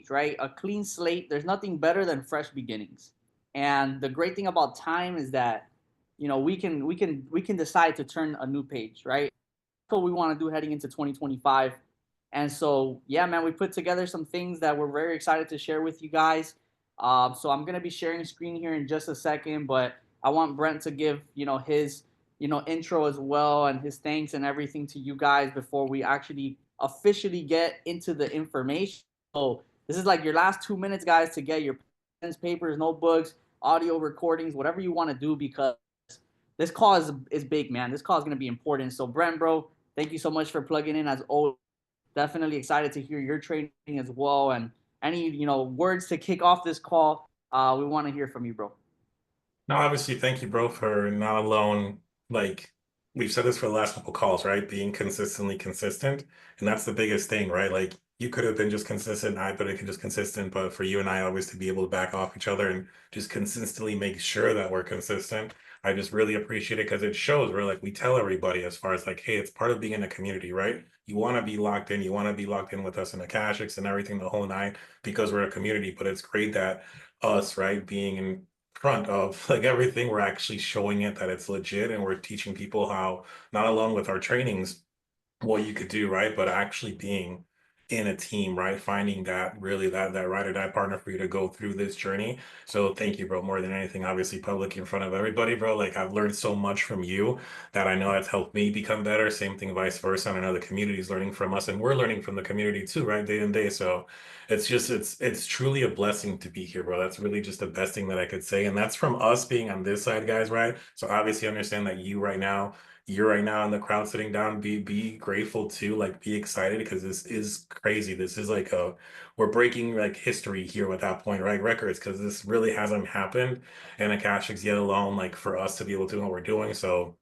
page, right? A clean slate. There's nothing better than fresh beginnings. And the great thing about time is that, you know, we can decide to turn a new page, right? That's what we want to do heading into 2025. And so, yeah, man, we put together some things that we're very excited to share with you guys. So I'm gonna be sharing screen here in just a second, but I want Brent to give, you know, his, you know, intro as well and his thanks and everything to you guys before we actually officially get into the information. So this is like your last 2 minutes, guys, to get your pens, papers, notebooks, audio recordings, whatever you want to do, because this call is big, man. This call is gonna be important. So Brent, bro, thank you so much for plugging in as always. Definitely excited to hear your training as well, and any, you know, words to kick off this call. We want to hear from you, bro. No, obviously, thank you, bro, for not alone. Like we've said this for the last couple calls, right? Being consistently consistent, and that's the biggest thing, right? Like you could have been just consistent, I could have been just consistent, but for you and I always to be able to back off each other and just consistently make sure that we're consistent. I just really appreciate it because it shows we're like we tell everybody as far as like, hey, it's part of being in a community, right? You want to be locked in, you want to be locked in with us in Akashx and everything, the whole nine, because we're a community. But it's great that us, right, being in front of like everything, we're actually showing it that it's legit, and we're teaching people how, not alone with our trainings, what you could do, right? But actually being in a team, right? Finding that really that ride or die partner for you to go through this journey. So thank you, bro. More than anything, obviously public in front of everybody, bro. Like I've learned so much from you that I know that's helped me become better. Same thing, vice versa. And I know the community's learning from us, and we're learning from the community too, right? Day in day. So it's just it's truly a blessing to be here, bro. That's really just the best thing that I could say. And that's from us being on this side, guys, right? So obviously understand that you're right now in the crowd sitting down, be grateful too, like be excited because this is crazy. This is like we're breaking like history here with that point, right? Records, because this really hasn't happened in Akashx yet alone, like for us to be able to do what we're doing. So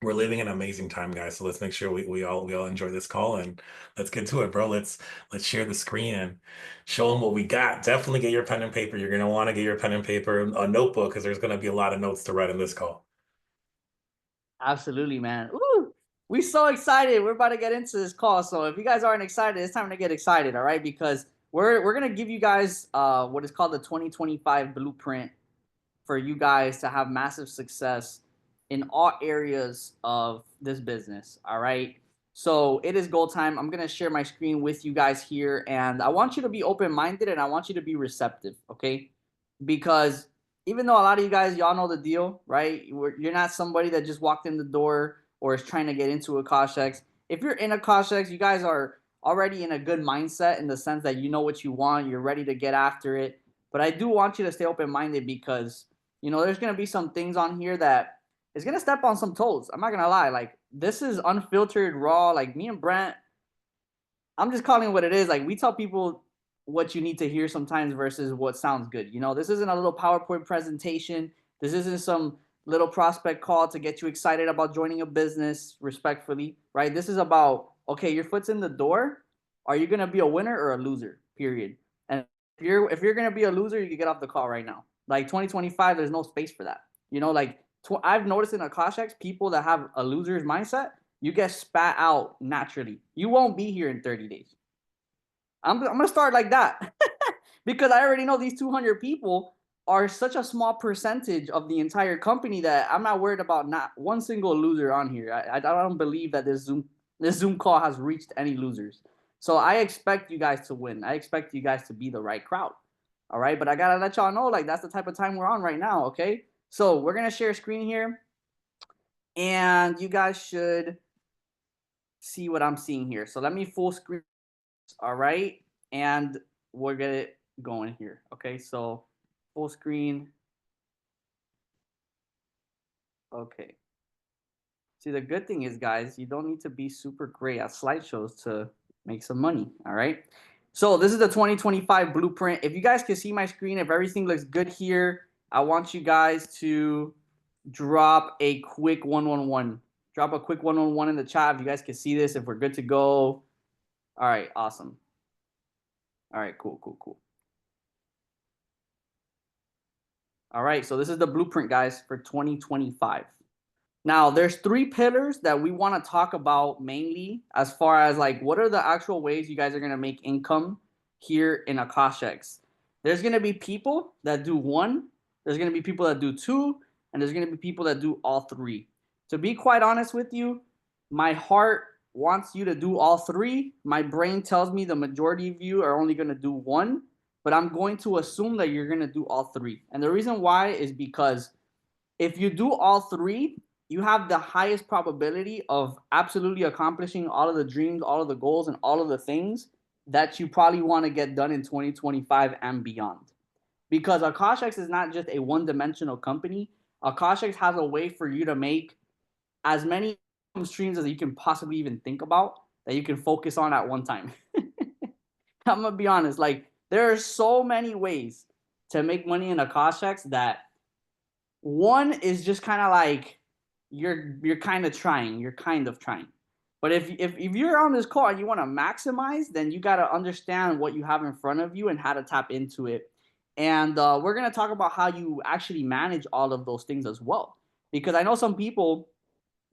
we're living an amazing time, guys. So let's make sure we all enjoy this call, and let's get to it, bro. Let's share the screen and show them what we got. Definitely get your pen and paper. You're gonna want to get your pen and paper, a notebook, because there's gonna be a lot of notes to write in this call. Absolutely, man. Ooh, we so excited. We're about to get into this call. So if you guys aren't excited, it's time to get excited, all right? Because we're gonna give you guys what is called the 2025 blueprint for you guys to have massive success in all areas of this business. All right. So it is goal time. I'm going to share my screen with you guys here. And I want you to be open minded and I want you to be receptive. Okay. Because even though a lot of you guys, y'all know the deal, right? You're not somebody that just walked in the door or is trying to get into Akashx. If you're in Akashx, you guys are already in a good mindset in the sense that you know what you want, you're ready to get after it. But I do want you to stay open minded because, you know, there's gonna be some things on here that is gonna step on some toes. I'm not gonna lie. Like this is unfiltered, raw. Like me and Brent, I'm just calling it what it is. Like we tell people what you need to hear sometimes versus what sounds good. You know, this isn't a little PowerPoint presentation. This isn't some little prospect call to get you excited about joining a business respectfully, right? This is about, okay, your foot's in the door. Are you gonna be a winner or a loser? Period. And if you're gonna be a loser, you can get off the call right now. Like 2025, there's no space for that. You know, like I've noticed in Akashx, people that have a loser's mindset, you get spat out naturally. You won't be here in 30 days. I'm gonna start like that because I already know these 200 people are such a small percentage of the entire company that I'm not worried about not one single loser on here. I don't believe that this Zoom call has reached any losers. So I expect you guys to win. I expect you guys to be the right crowd. All right, but I gotta let y'all know, like that's the type of time we're on right now. Okay, so we're gonna share a screen here, and you guys should see what I'm seeing here. So let me full screen. All right, and we'll get it going here. Okay, so full screen. Okay. See, the good thing is, guys, you don't need to be super great at slideshows to make some money. All right. So this is the 2025 blueprint. If you guys can see my screen, if everything looks good here, I want you guys to drop a quick 111. Drop a quick 111 in the chat if you guys can see this, if we're good to go. All right, awesome. All right, cool, cool, cool. All right, so this is the blueprint, guys, for 2025. Now, there's three pillars that we want to talk about mainly as far as like what are the actual ways you guys are going to make income here in Akashx. There's gonna be people that do one, there's gonna be people that do two, and there's gonna be people that do all three. To be quite honest with you, my heart wants you to do all three. My brain tells me the majority of you are only gonna do one, but I'm going to assume that you're gonna do all three. And the reason why is because if you do all three, you have the highest probability of absolutely accomplishing all of the dreams, all of the goals, and all of the things that you probably want to get done in 2025 and beyond. Because Akashx is not just a one-dimensional company. Akashx has a way for you to make as many streams as you can possibly even think about that you can focus on at one time. I'm gonna be honest, like there are so many ways to make money in Akashx that one is just kind of like you're kind of trying. But if you're on this call and you want to maximize, then you got to understand what you have in front of you and how to tap into it. And we're gonna talk about how you actually manage all of those things as well. Because I know some people,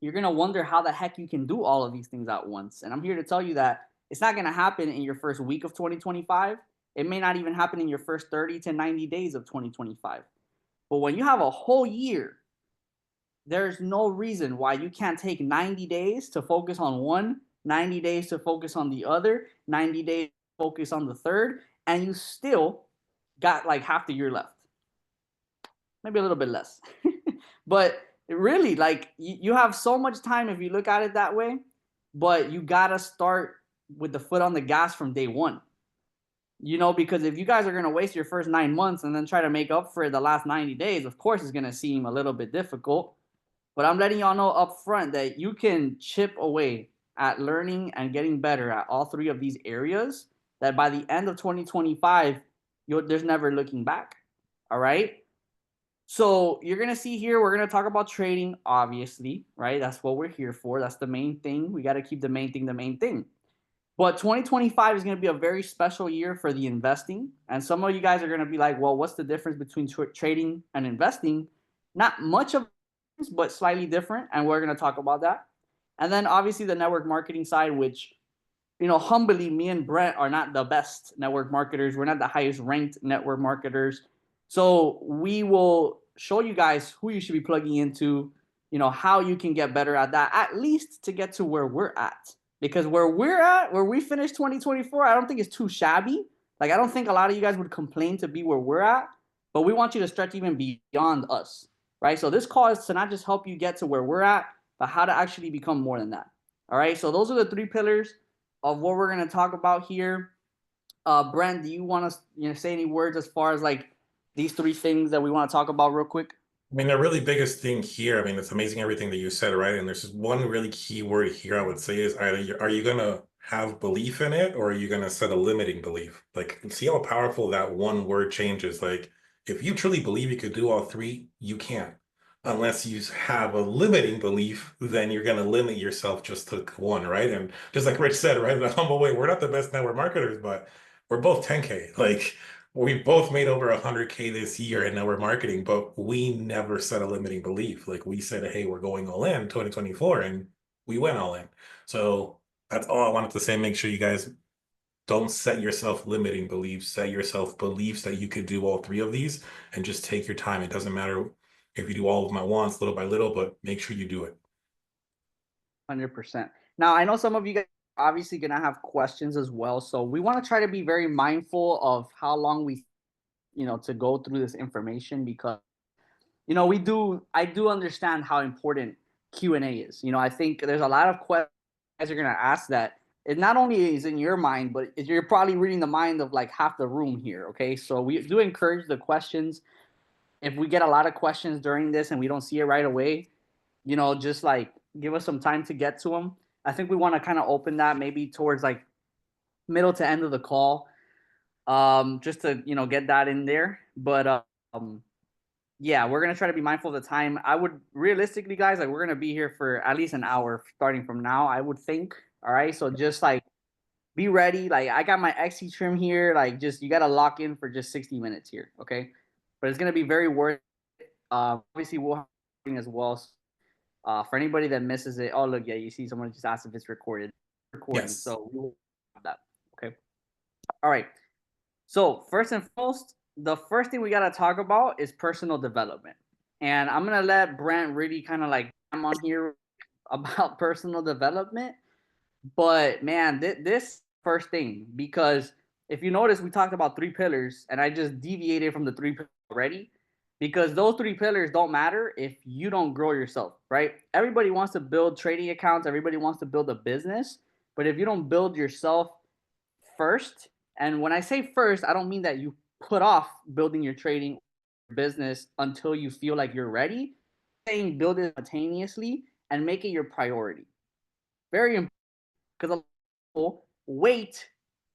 you're gonna wonder how the heck you can do all of these things at once. And I'm here to tell you that it's not gonna happen in your first week of 2025. It may not even happen in your first 30 to 90 days of 2025. But when you have a whole year, there's no reason why you can't take 90 days to focus on one, 90 days to focus on the other, 90 days to focus on the third, and you still got like half the year left. Maybe a little bit less. But really, like you have so much time if you look at it that way, but you got to start with the foot on the gas from day one. Because if you guys are going to waste your first 9 months and then try to make up for it the last 90 days, of course, it's going to seem a little bit difficult. But I'm letting y'all know up front that you can chip away at learning and getting better at all three of these areas. That by the end of 2025, there's never looking back. All right. So you're going to see here, we're going to talk about trading, obviously, right? That's what we're here for. That's the main thing. We got to keep the main thing the main thing. But 2025 is going to be a very special year for the investing. And some of you guys are going to be like, well, what's the difference between trading and investing? Not much of it, but slightly different. And we're going to talk about that. And then obviously the network marketing side, which, humbly, me and Brent are not the best network marketers. We're not the highest ranked network marketers. So we will show you guys who you should be plugging into, how you can get better at that, at least to get to where we're at. Because where we finished 2024, I don't think it's too shabby. Like, I don't think a lot of you guys would complain to be where we're at, but we want you to stretch even beyond us, right? So this call is to not just help you get to where we're at, but how to actually become more than that. All right. So those are the three pillars of what we're going to talk about here. Brent, do you want to say any words as far as like these three things that we want to talk about real quick? I mean, the really biggest thing here, I mean, it's amazing everything that you said, right? And there's just one really key word here I would say is either are you going to have belief in it or are you going to set a limiting belief? Like, see how powerful that one word changes. Like, if you truly believe you could do all three, you can't. Unless you have a limiting belief, then you're going to limit yourself just to one, right? And just like Rich said, right, in a humble way, we're not the best network marketers, but we're both 10K. Like, we both made over 100K this year in network marketing, but we never set a limiting belief. Like we said, hey, we're going all in 2024, and we went all in. So that's all I wanted to say. Make sure you guys don't set yourself limiting beliefs. Set yourself beliefs that you could do all three of these and just take your time. It doesn't matter if you do all of them at once, little by little, but make sure you do it. 100%. Now, I know some of you guys are obviously going to have questions as well. So we want to try to be very mindful of how long we, to go through this information because, I do understand how important Q&A is. I think there's a lot of questions you're going to ask that it not only is in your mind, but you're probably reading the mind of like half the room here. Okay. So we do encourage the questions. If we get a lot of questions during this and we don't see it right away, just like give us some time to get to them. I think we want to kind of open that maybe towards like middle to end of the call, just to get that in there. But yeah, we're gonna try to be mindful of the time. I would realistically, guys, like we're gonna be here for at least an hour starting from now. I would think. All right, so just like be ready. Like I got my XC trim here. Like just you gotta lock in for just 60 minutes here. Okay, but it's gonna be very worth it. Obviously, we'll have as well. For anybody that misses it, oh look, yeah, you see someone just asked if it's recorded. Recording, Yes. so we'll have that. Okay. All right. So first and foremost, the first thing we gotta talk about is personal development. And I'm gonna let Brent really kind of like I'm on here about personal development. But man, this first thing, because if you notice, we talked about three pillars, and I just deviated from the three pillars already, because those three pillars don't matter if you don't grow yourself, right? Everybody wants to build trading accounts, everybody wants to build a business, but if you don't build yourself first, and when I say first, I don't mean that you put off building your trading business until you feel like you're ready. I'm saying build it simultaneously and make it your priority. Very important, because a lot of people wait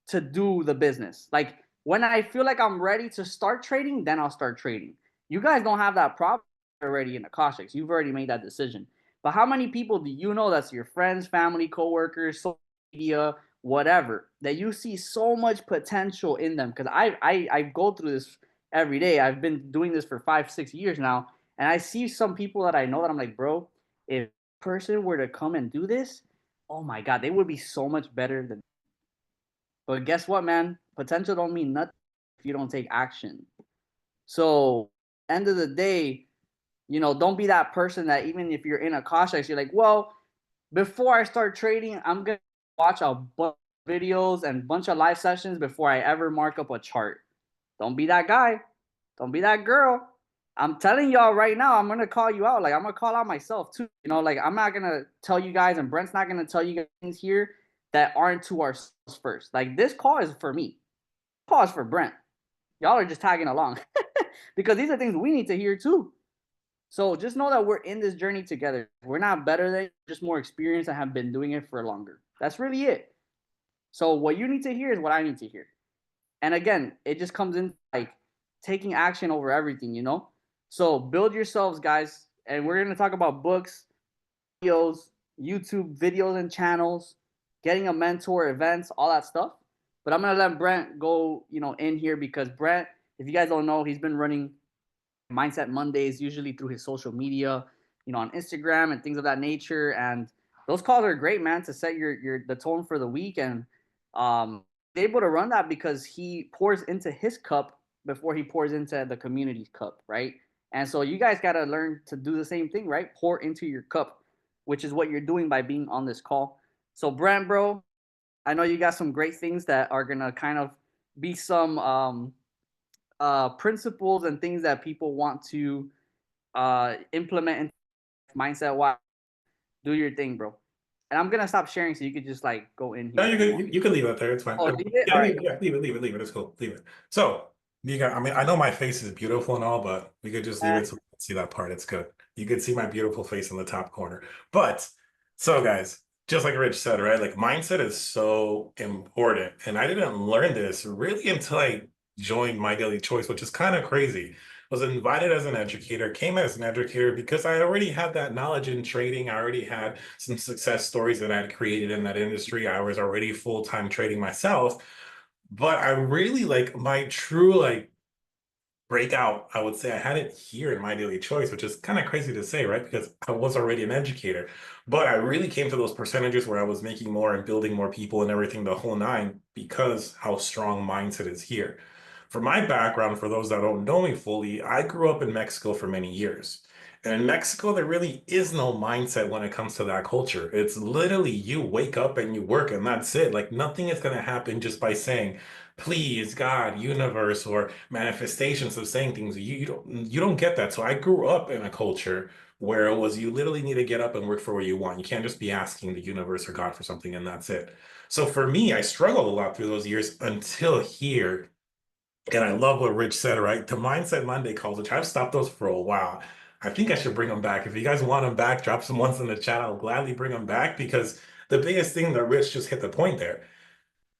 to do the business. Like when I feel like I'm ready to start trading, then I'll start trading. You guys don't have that problem already in Akashx. You've already made that decision. But how many people do you know that's your friends, family, coworkers, social media, whatever, that you see so much potential in them? Because I go through this every day. I've been doing this for 5, 6 years now, and I see some people that I know that I'm like, bro, if a person were to come and do this, oh my god, they would be so much better than. But guess what, man? Potential don't mean nothing if you don't take action. So, end of the day, don't be that person that even if you're in Akashx, you're like, well, before I start trading, I'm gonna watch a bunch of videos and bunch of live sessions before I ever mark up a chart. Don't be that guy. Don't be that girl. I'm telling y'all right now, I'm gonna call you out. Like I'm gonna call out myself too. Like I'm not gonna tell you guys, and Brent's not gonna tell you guys things here that aren't to ourselves first. Like this call is for me. Call is for Brent. Y'all are just tagging along because these are things we need to hear too. So just know that we're in this journey together. We're not better than, just more experienced and have been doing it for longer. That's really it. So what you need to hear is what I need to hear. And again, it just comes in like taking action over everything. So build yourselves, guys. And we're going to talk about books, videos, YouTube videos and channels, getting a mentor, events, all that stuff. But I'm going to let Brent go, in here, because Brent, if you guys don't know, he's been running Mindset Mondays, usually through his social media, on Instagram and things of that nature. And those calls are great, man, to set your the tone for the week. And able to run that because he pours into his cup before he pours into the community's cup, right? And so you guys got to learn to do the same thing, right? Pour into your cup, which is what you're doing by being on this call. So, Brent, bro, I know you got some great things that are gonna kind of be some principles and things that people want to implement in mindset wise. Do your thing, bro. And I'm gonna stop sharing so you could just like go in No, here. you can you can leave it there. It's fine. Oh, leave it. Yeah, All leave right. it. Yeah, leave it. It's cool. Leave it. So you got. I mean, I know my face is beautiful and all, but we could just leave it so we can see that part. It's good. You can see my beautiful face in the top corner. But so, guys, just like Rich said, right? Like mindset is so important, and I didn't learn this really until I joined My Daily Choice, which is kind of crazy. Was invited as an educator, came as an educator because I already had that knowledge in trading. I already had some success stories that I had created in that industry. I was already full-time trading myself. But I really like my true like breakout, I would say I had it here in My Daily Choice, which is kind of crazy to say, right? Because I was already an educator, but I really came to those percentages where I was making more and building more people and everything, the whole nine, because how strong mindset is here. For my background, for those that don't know me fully, I grew up in Mexico for many years. And in Mexico, there really is no mindset when it comes to that culture. It's literally you wake up and you work, and that's it. Like nothing is going to happen just by saying, please, God, universe, or manifestations of saying things. You don't get that. So I grew up in a culture where it was you literally need to get up and work for what you want. You can't just be asking the universe or God for something and that's it. So for me, I struggled a lot through those years until here. And I love what Rich said, right? The Mindset Monday calls, which I've stopped those for a while. I think I should bring them back. If you guys want them back, drop some ones in the chat. I'll gladly bring them back because the biggest thing that Rich just hit the point there,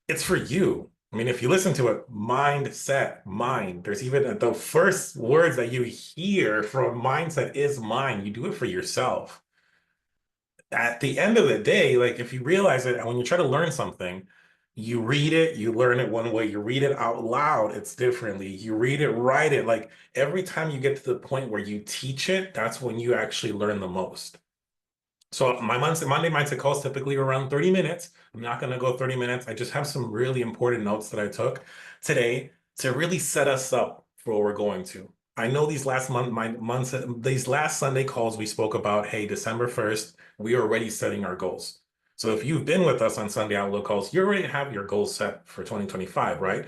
it's for you. I mean, if you listen to it, mindset, mind. There's even the first words that you hear from mindset is mind. You do it for yourself. At the end of the day, like if you realize it, and when you try to learn something, you read it, you learn it one way. You read it out loud, it's differently. You read it, write it. Like every time you get to the point where you teach it, that's when you actually learn the most. So my Monday mindset calls typically around 30 minutes. I'm not going to go 30 minutes. I just have some really important notes that I took today to really set us up for what we're going to. I know these last months, these last Sunday calls we spoke about, hey, December 1st, we are already setting our goals. So if you've been with us on Sunday Outlook calls, you already have your goals set for 2025, right?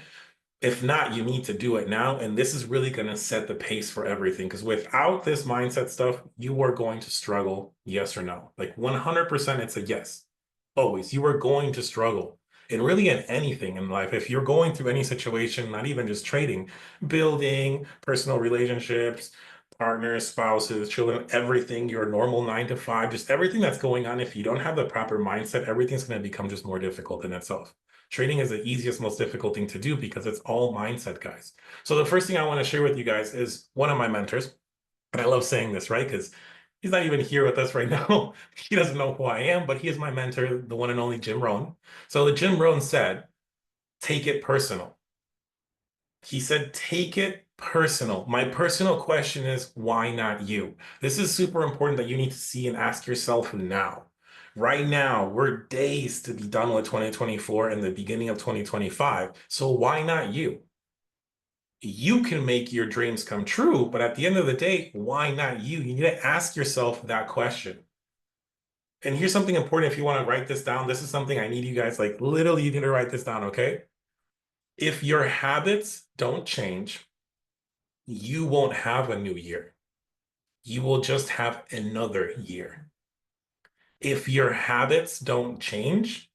If not, you need to do it now. And this is really going to set the pace for everything. Because without this mindset stuff, you are going to struggle, yes or no. Like 100%, it's a yes. Always. You are going to struggle. And really in anything in life, if you're going through any situation, not even just trading, building, personal relationships, partners, spouses, children, everything, your normal 9 to 5, just everything that's going on, if you don't have the proper mindset, everything's going to become just more difficult in itself. Trading is the easiest, most difficult thing to do because it's all mindset, guys. So the first thing I want to share with you guys is one of my mentors, and I love saying this, right? Because he's not even here with us right now. He doesn't know who I am, but he is my mentor, the one and only Jim Rohn. So Jim Rohn said, take it personal. He said, take it personal. My personal question is, why not you? This is super important that you need to see and ask yourself now. Right now, we're days to be done with 2024 and the beginning of 2025. So why not you? You can make your dreams come true, but at the end of the day, why not you? You need to ask yourself that question. And here's something important if you want to write this down. This is something I need you guys, like literally, you need to write this down, okay? If your habits don't change, you won't have a new year. You will just have another year. If your habits don't change,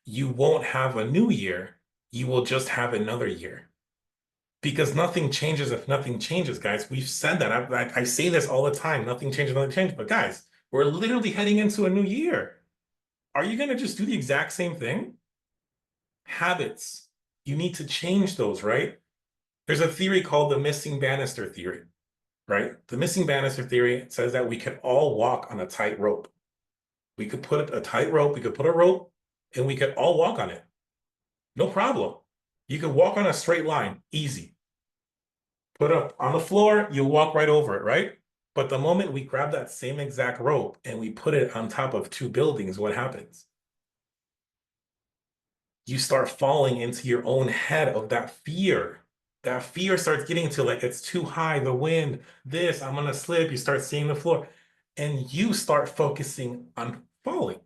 you won't have a new year. You will just have another year. Because nothing changes if nothing changes, guys. We've said that. I say this all the time. Nothing changes, nothing changes. But guys, we're literally heading into a new year. Are you going to just do the exact same thing? Habits. You need to change those, right? There's a theory called the missing banister theory, right? The missing banister theory says that we could all walk on a tight rope. We could put a tight rope, we could put a rope, and we could all walk on it. No problem. You could walk on a straight line, easy. Put up on the floor, you'll walk right over it, right? But the moment we grab that same exact rope and we put it on top of two buildings, what happens? You start falling into your own head of that fear. That fear starts getting to like, it's too high, the wind, this, I'm gonna slip. You start seeing the floor and you start focusing on falling.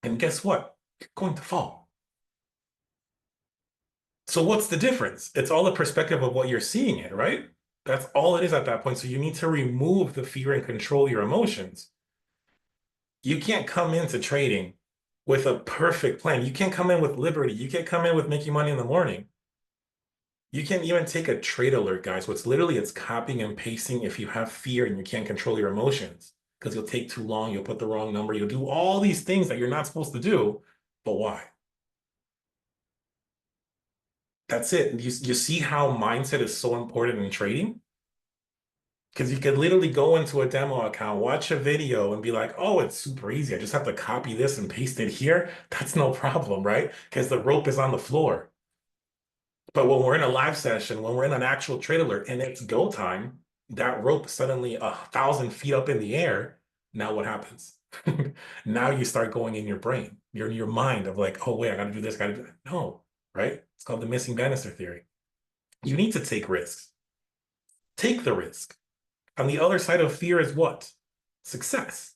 And guess what? You're going to fall. So what's the difference? It's all the perspective of what you're seeing it, right? That's all it is at that point. So you need to remove the fear and control your emotions. You can't come into trading with a perfect plan. You can't come in with liberty. You can't come in with making money in the morning. You can't even take a trade alert, guys. What's literally it's copying and pasting if you have fear and you can't control your emotions because you'll take too long, you'll put the wrong number, you'll do all these things that you're not supposed to do. But why? That's it. You see how mindset is so important in trading? Because you could literally go into a demo account, watch a video, and be like, oh, it's super easy. I just have to copy this and paste it here. That's no problem, right? Because the rope is on the floor. But when we're in a live session, when we're in an actual trade alert and it's go time, that rope suddenly 1,000 feet up in the air. Now what happens? Now you start going in your brain, you're in your mind of like, oh, wait, I got to do this, got to do that. No, right? It's called the missing banister theory. You need to take risks. Take the risk. On the other side of fear is what? Success.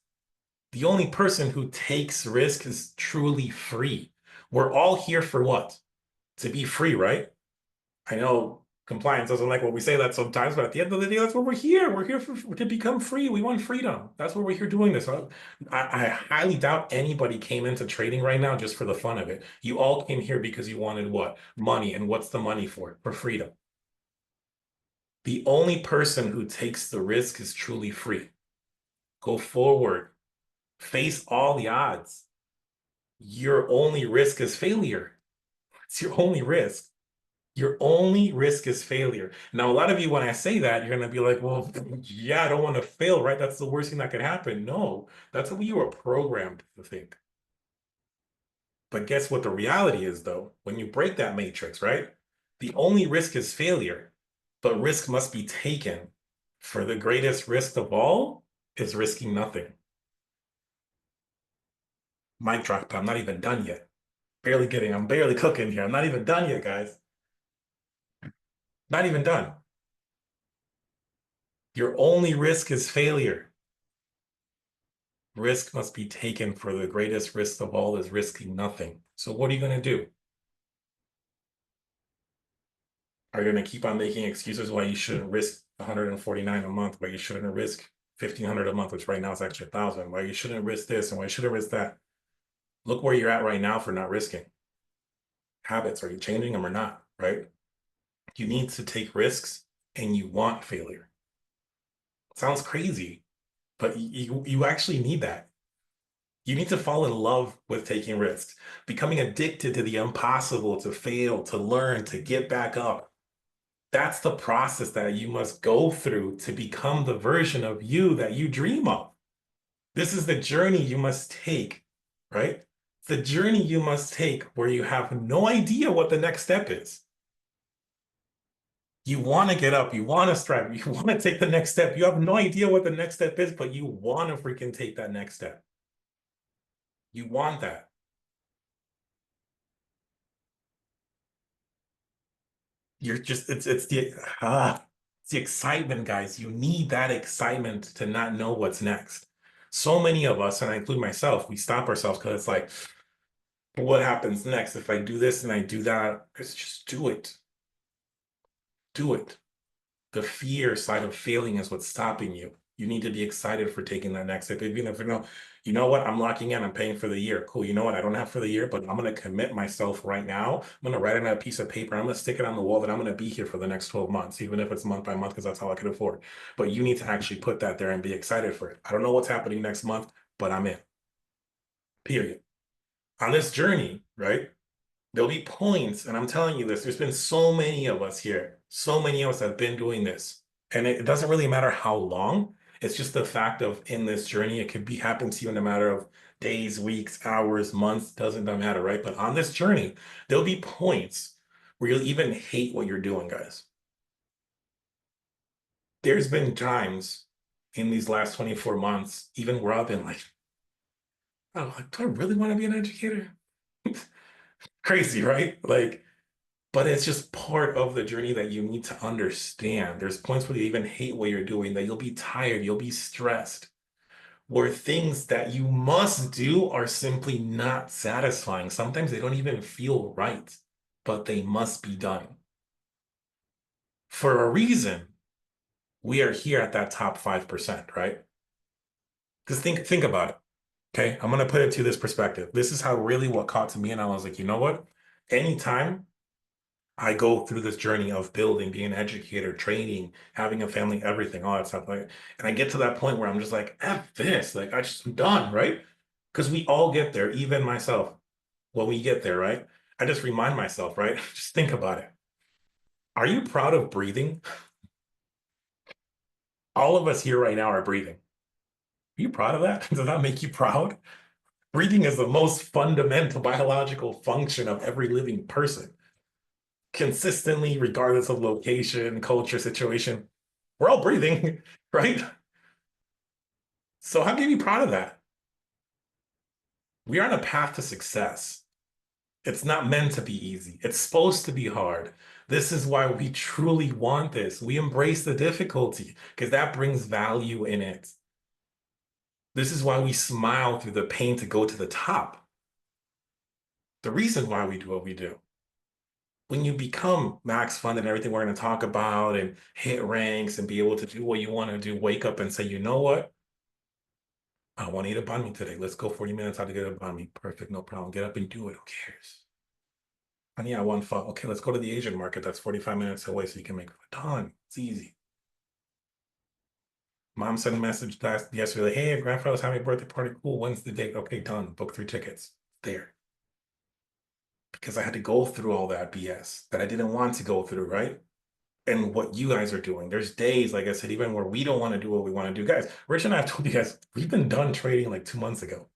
The only person who takes risk is truly free. We're all here for what? To be free, right? I know compliance doesn't like when we say that sometimes, but at the end of the day, that's what we're here. We're here to become free. We want freedom. That's what we're here doing this. I highly doubt anybody came into trading right now just for the fun of it. You all came here because you wanted what? Money. And what's the money for? For freedom. The only person who takes the risk is truly free. Go forward. Face all the odds. Your only risk is failure. It's your only risk. Your only risk is failure. Now, a lot of you, when I say that, you're going to be like, well, yeah, I don't want to fail, right? That's the worst thing that could happen. No, that's what you were programmed to think. But guess what the reality is, though? When you break that matrix, right? The only risk is failure, but risk must be taken. For the greatest risk of all is risking nothing. Mic drop. I'm not even done yet. I'm barely cooking here. I'm not even done yet, guys. Not even done. Your only risk is failure. Risk must be taken, for the greatest risk of all is risking nothing. So what are you going to do? Are you going to keep on making excuses why you shouldn't risk 149 a month, why you shouldn't risk 1,500 a month, which right now is actually 1,000, why you shouldn't risk this and why you shouldn't risk that? Look where you're at right now for not risking. Habits, are you changing them or not, right? You need to take risks and you want failure. Sounds crazy, but you actually need that. You need to fall in love with taking risks, becoming addicted to the impossible, to fail, to learn, to get back up. That's the process that you must go through to become the version of you that you dream of. This is the journey you must take, right? The journey you must take where you have no idea what the next step is. You want to get up, you want to strive, you want to take the next step. You have no idea what the next step is, but you want to freaking take that next step. You want that. You're just it's the excitement, guys. You need that excitement to not know what's next. So many of us, and I include myself, we stop ourselves because it's like, what happens next if I do this and I do that? It's just do it. Do it. The fear side of failing is what's stopping you. You need to be excited for taking that next step. Even if you know what, I'm locking in, I'm paying for the year. Cool. You know what, I don't have for the year, but I'm going to commit myself right now. I'm going to write it on a piece of paper. I'm going to stick it on the wall that I'm going to be here for the next 12 months, even if it's month by month, because that's all I can afford. But you need to actually put that there and be excited for it. I don't know what's happening next month, but I'm in. Period. On this journey, right? There'll be points, and I'm telling you this, there's been so many of us here, so many of us have been doing this. And it doesn't really matter how long. It's just the fact of in this journey, it could be happen to you in a matter of days, weeks, hours, months, doesn't matter, right? But on this journey, there'll be points where you'll even hate what you're doing, guys. There's been times in these last 24 months, even where I've been like, oh, do I really want to be an educator? Crazy, right? Like, but it's just part of the journey that you need to understand. There's points where you even hate what you're doing, that you'll be tired, you'll be stressed, where things that you must do are simply not satisfying. Sometimes they don't even feel right, but they must be done. For a reason, we are here at that top 5%, right? Because think about it. Okay, I'm gonna put it to this perspective. This is how really what caught to me, and I was like, you know what? Anytime I go through this journey of building, being an educator, training, having a family, everything, all that stuff. Like, and I get to that point where I'm just like, F this, like I'm done, right? Because we all get there, even myself. When we get there, right? I just remind myself, right? Just think about it. Are you proud of breathing? All of us here right now are breathing. Are you proud of that? Does that make you proud? Breathing is the most fundamental biological function of every living person. Consistently, regardless of location, culture, situation, we're all breathing, right? So how can you be proud of that? We are on a path to success. It's not meant to be easy. It's supposed to be hard. This is why we truly want this. We embrace the difficulty because that brings value in it. This is why we smile through the pain to go to the top. The reason why we do what we do. When you become max fund and everything we're going to talk about and hit ranks and be able to do what you want to do, wake up and say, you know what? I want to eat a banh mi today. Let's go 40 minutes how to get a banh mi. Perfect, no problem. Get up and do it. Who cares? And yeah, one fun. Okay, let's go to the Asian market. That's 45 minutes away, so you can make a ton. It's easy. Mom sent a message yesterday. Hey, grandfather's having a birthday party. Cool. When's the date? Okay, done. Book 3 tickets. There. Because I had to go through all that BS that I didn't want to go through, right? And what you guys are doing. There's days, like I said, even where we don't want to do what we want to do. Guys, Rich and I have told you guys, we've been done trading like 2 months ago.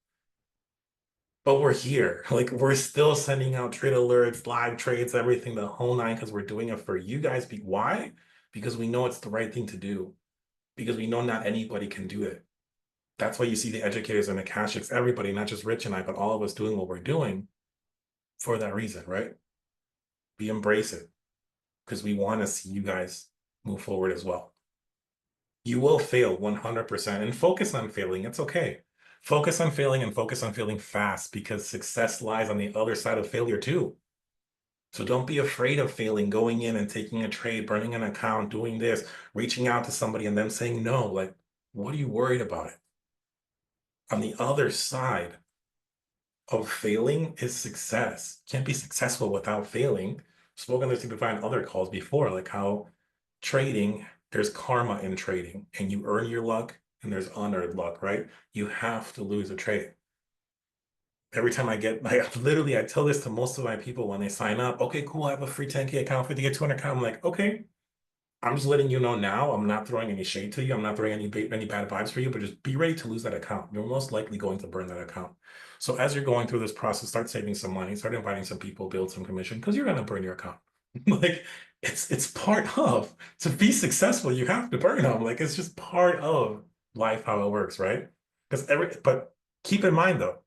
But we're here. Like we're still sending out trade alerts, live trades, everything, the whole nine, because we're doing it for you guys. Why? Because we know it's the right thing to do. Because we know not anybody can do it. That's why you see the educators and the Akashx, everybody, not just Rich and I, but all of us doing what we're doing for that reason, right? We embrace it. because we want to see you guys move forward as well. You will fail 100% and focus on failing. It's okay. Focus on failing and focus on failing fast because success lies on the other side of failure too. So don't be afraid of failing, going in and taking a trade, burning an account, doing this, reaching out to somebody and them saying no. Like, what are you worried about it? On the other side of failing is success. Can't be successful without failing. Spoken this to find other calls before, like how trading, there's karma in trading, and you earn your luck, and there's unearned luck, right? You have to lose a trade. Every time I get, like, literally, I tell this to most of my people when they sign up. Okay, cool, I have a free 10K account, 50K, 200 account. I'm like, okay, I'm just letting you know now. I'm not throwing any shade to you. I'm not throwing any bad vibes for you, but just be ready to lose that account. You're most likely going to burn that account. So as you're going through this process, start saving some money, start inviting some people, build some commission, because you're going to burn your account. Like it's part of, to be successful, you have to burn them. Like it's just part of life, how it works, right? But keep in mind though,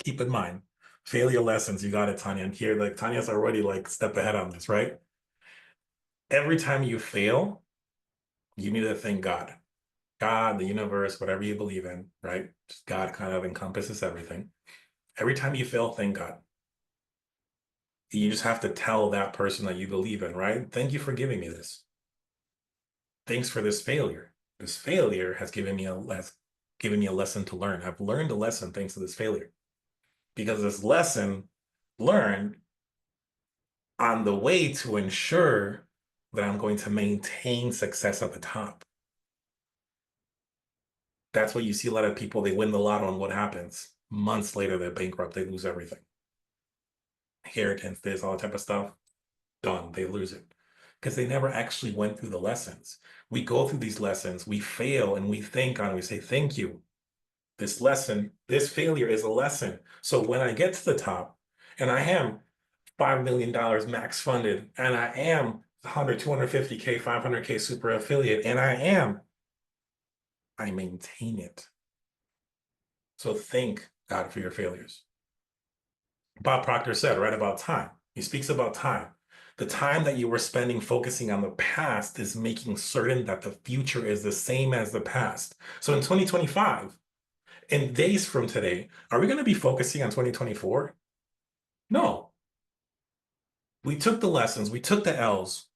keep in mind, failure lessons, you got it, Tanya. And here, like Tanya's already like step ahead on this, right? Every time you fail, you need to thank God. God, the universe, whatever you believe in, right? Just God kind of encompasses everything. Every time you fail, thank God. You just have to tell that person that you believe in, right? Thank you for giving me this. Thanks for this failure. This failure has given me a lesson to learn. I've learned a lesson thanks to this failure. Because this lesson learned on the way to ensure that I'm going to maintain success at the top. That's what you see a lot of people, they win the lotto and what happens? Months later, they're bankrupt, they lose everything. Inheritance, this, all that type of stuff, done, they lose it. Because they never actually went through the lessons. We go through these lessons, we fail, and we think on it, we say, thank you. This lesson, this failure is a lesson. So when I get to the top, and I am $5 million max funded, and I am 100, 250K, 500K super affiliate, and I maintain it. So thank God for your failures. Bob Proctor said, right, about time. He speaks about time. The time that you were spending focusing on the past is making certain that the future is the same as the past. So in 2025, in days from today, are we going to be focusing on 2024? No. We took the lessons, we took the L's,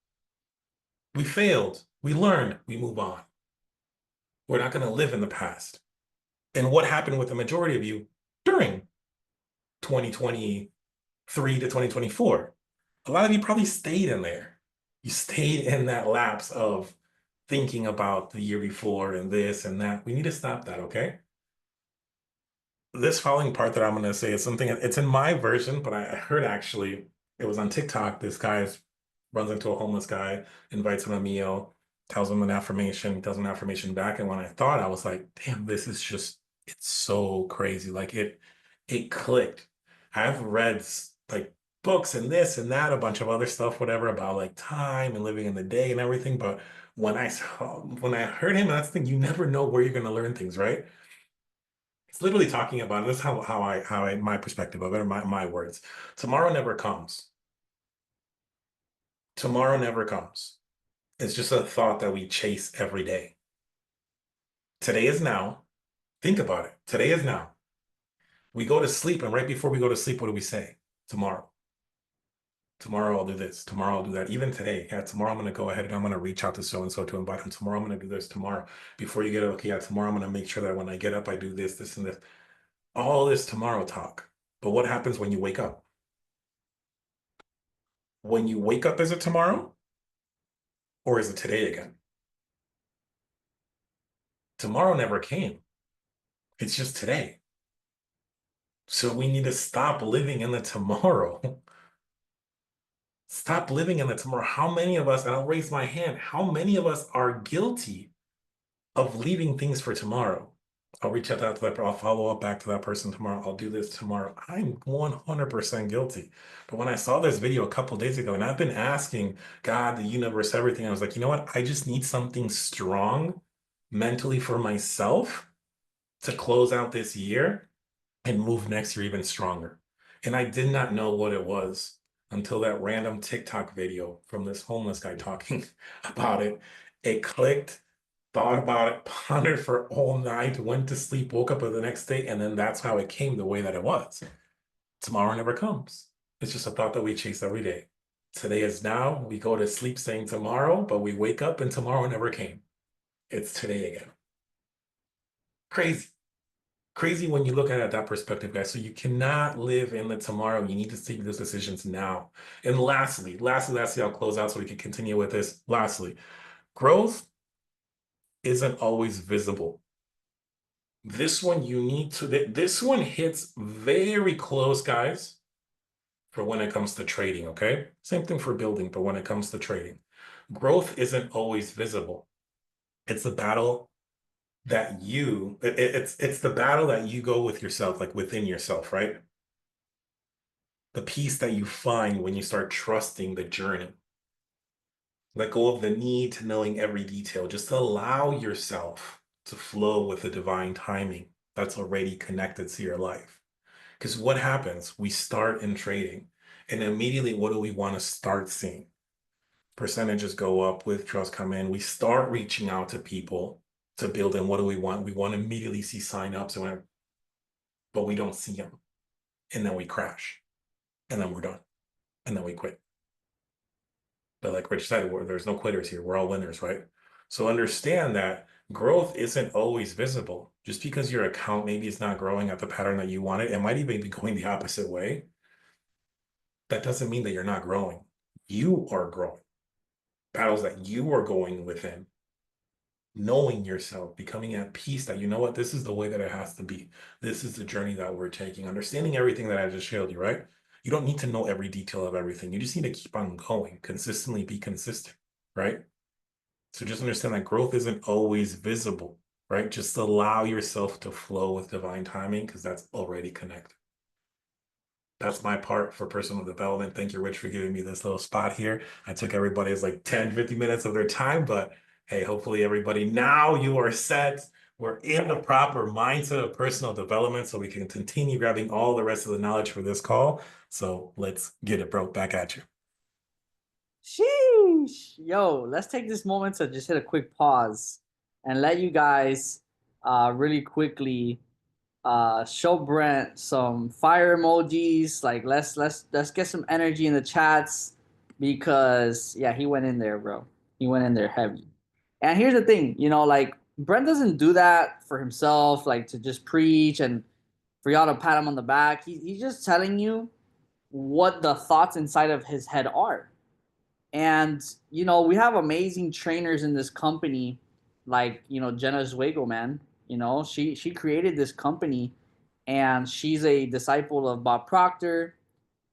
we failed, we learned, we move on. We're not going to live in the past. And what happened with the majority of you during 2023 to 2024? A lot of you probably stayed in there. You stayed in that lapse of thinking about the year before and this and that. We need to stop that, okay? This following part that I'm going to say is something, it's in my version, but I heard actually, it was on TikTok. This guy runs into a homeless guy, invites him a meal, tells him an affirmation, does an affirmation back. And when I thought, I was like, damn, this is just, it's so crazy. Like it clicked. I've read like books and this and that, a bunch of other stuff, whatever, about like time and living in the day and everything. But when I heard him, that's the thing, you never know where you're going to learn things, right? It's literally talking about, this is how I my perspective of it, or my words. Tomorrow never comes. Tomorrow never comes. It's just a thought that we chase every day. Today is now. Think about it. Today is now. We go to sleep, and right before we go to sleep, what do we say? Tomorrow. Tomorrow I'll do this. Tomorrow I'll do that. Even today, yeah, tomorrow I'm going to go ahead and I'm going to reach out to so-and-so to invite them. Tomorrow I'm going to do this. Tomorrow, before you get up, okay, yeah, tomorrow I'm going to make sure that when I get up, I do this, this, and this. All this tomorrow talk. But what happens when you wake up? When you wake up, is it tomorrow? Or is it today again? Tomorrow never came. It's just today. So we need to stop living in the tomorrow. Stop living in the tomorrow. How many of us, and I'll raise my hand, how many of us are guilty of leaving things for tomorrow? I'll reach out to that person. I'll follow up back to that person tomorrow. I'll do this tomorrow. I'm 100% guilty. But when I saw this video a couple days ago, and I've been asking God, the universe, everything, I was like, you know what? I just need something strong mentally for myself to close out this year and move next year even stronger. And I did not know what it was. until that random TikTok video from this homeless guy talking about it. It clicked, thought about it, pondered for all night, went to sleep, woke up the next day, and then that's how it came the way that it was. Tomorrow never comes. It's just a thought that we chase every day. Today is now. We go to sleep saying tomorrow, but we wake up and tomorrow never came. It's today again. Crazy. Crazy when you look at it at that perspective, guys. So you cannot live in the tomorrow. You need to take those decisions now. And lastly, I'll close out so we can continue with this. Lastly, growth isn't always visible. This one you need to, this one hits very close, guys, for when it comes to trading, okay? Same thing for building, but when it comes to trading, growth isn't always visible. It's the battle that it's the battle that you go with yourself, like within yourself, right? The peace that you find when you start trusting the journey. Let go of the need to knowing every detail. Just allow yourself to flow with the divine timing that's already connected to your life. Because what happens? We start in trading, and immediately, what do we want to start seeing? Percentages go up, withdrawals come in. We start reaching out to people to build. And what do we want? We want to immediately see sign-ups, but we don't see them. And then we crash. And then we're done. And then we quit. But like Rich said, there's no quitters here. We're all winners, right? So understand that growth isn't always visible. Just because your account maybe is not growing at the pattern that you wanted, it might even be going the opposite way. That doesn't mean that you're not growing. You are growing. Battles that you are going within, knowing yourself, becoming at peace that you know what, this is the way that it has to be. This is the journey that we're taking, understanding everything that I just showed you, right? You don't need to know every detail of everything. You just need to keep on going, consistently be consistent, right? So just understand that growth isn't always visible, right? Just allow yourself to flow with divine timing because that's already connected. That's my part for personal development. Thank you, Rich, for giving me this little spot here. I took everybody's like 10, 50 minutes of their time, but hey, hopefully everybody now you are set. We're in the proper mindset of personal development so we can continue grabbing all the rest of the knowledge for this call. So let's get it, bro. Back at you. Sheesh. Yo, let's take this moment to just hit a quick pause and let you guys really quickly show Brent some fire emojis. Like let's get some energy in the chats because yeah, he went in there, bro. He went in there heavy. And here's the thing, like Brent doesn't do that for himself, like to just preach and for y'all to pat him on the back. He's just telling you what the thoughts inside of his head are. And we have amazing trainers in this company, like Jenna Zweigel, man. She created this company, and she's a disciple of Bob Proctor.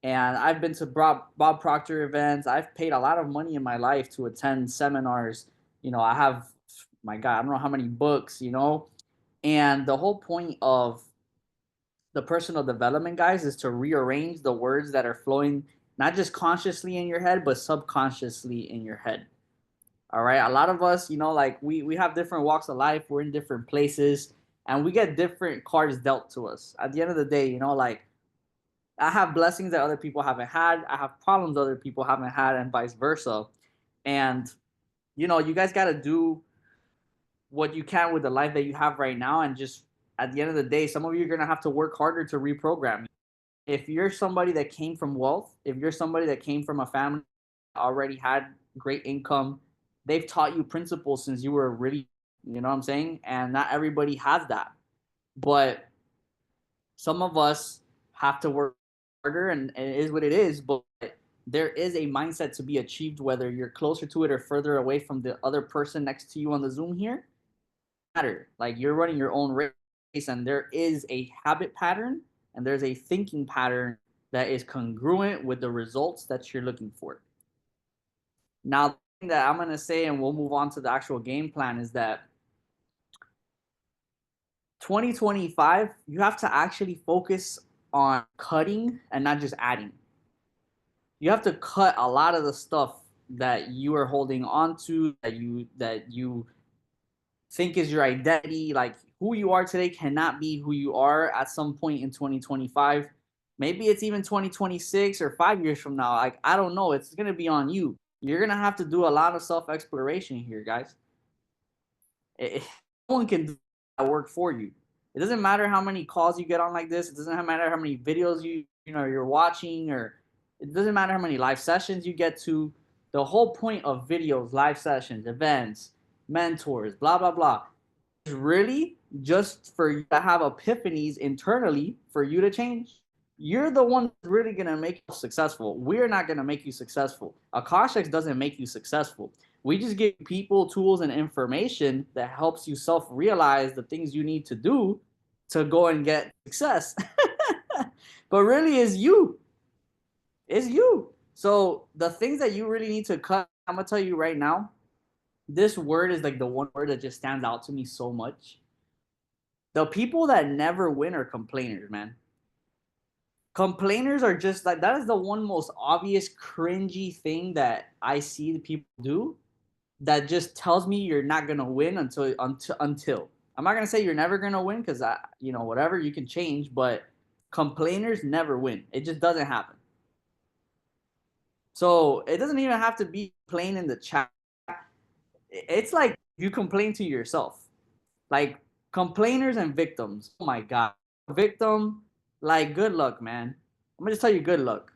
And I've been to Bob Proctor events. I've paid a lot of money in my life to attend seminars. I have, my God, I don't know how many books. And the whole point of the personal development, guys, is to rearrange the words that are flowing not just consciously in your head but subconsciously in your head. All right, a lot of us, like we have different walks of life, we're in different places, and we get different cards dealt to us. At the end of the day, like I have blessings that other people haven't had, I have problems other people haven't had, and vice versa. And you guys got to do what you can with the life that you have right now, and just at the end of the day, some of you are going to have to work harder to reprogram. If you're somebody that came from wealth, if you're somebody that came from a family that already had great income, they've taught you principles since you were really, you know what I'm saying? And not everybody has that. But some of us have to work harder, and it is what it is. But there is a mindset to be achieved, whether you're closer to it or further away from the other person next to you on the Zoom here. Matter. Like you're running your own race, and there is a habit pattern and there's a thinking pattern that is congruent with the results that you're looking for. Now, the thing that I'm going to say, and we'll move on to the actual game plan, is that 2025, you have to actually focus on cutting and not just adding. You have to cut a lot of the stuff that you are holding on to, that you think is your identity. Like who you are today cannot be who you are at some point in 2025. Maybe it's even 2026 or 5 years from now. Like, I don't know. It's gonna be on you. You're gonna have to do a lot of self-exploration here, guys. No one can do that work for you. It doesn't matter how many calls you get on like this. It doesn't matter how many videos you're watching, or it doesn't matter how many live sessions you get to. The whole point of videos, live sessions, events, mentors, blah blah blah, is really just for you to have epiphanies internally for you to change. You're the one that's really gonna make you successful. We're not gonna make you successful. Akashx doesn't make you successful. We just give people tools and information that helps you self-realize the things you need to do to go and get success. But really, is you. It's you. So the things that you really need to cut, I'm gonna tell you right now. This word is like the one word that just stands out to me so much. The people that never win are complainers, man. Complainers are just like, that is the one most obvious cringy thing that I see the people do, that just tells me you're not gonna win until. I'm not gonna say you're never gonna win, because whatever, you can change, but complainers never win. It just doesn't happen. So it doesn't even have to be plain in the chat. It's like you complain to yourself. Like, complainers and victims. Oh my god. Victim, like, good luck, man. I'm gonna just tell you, good luck.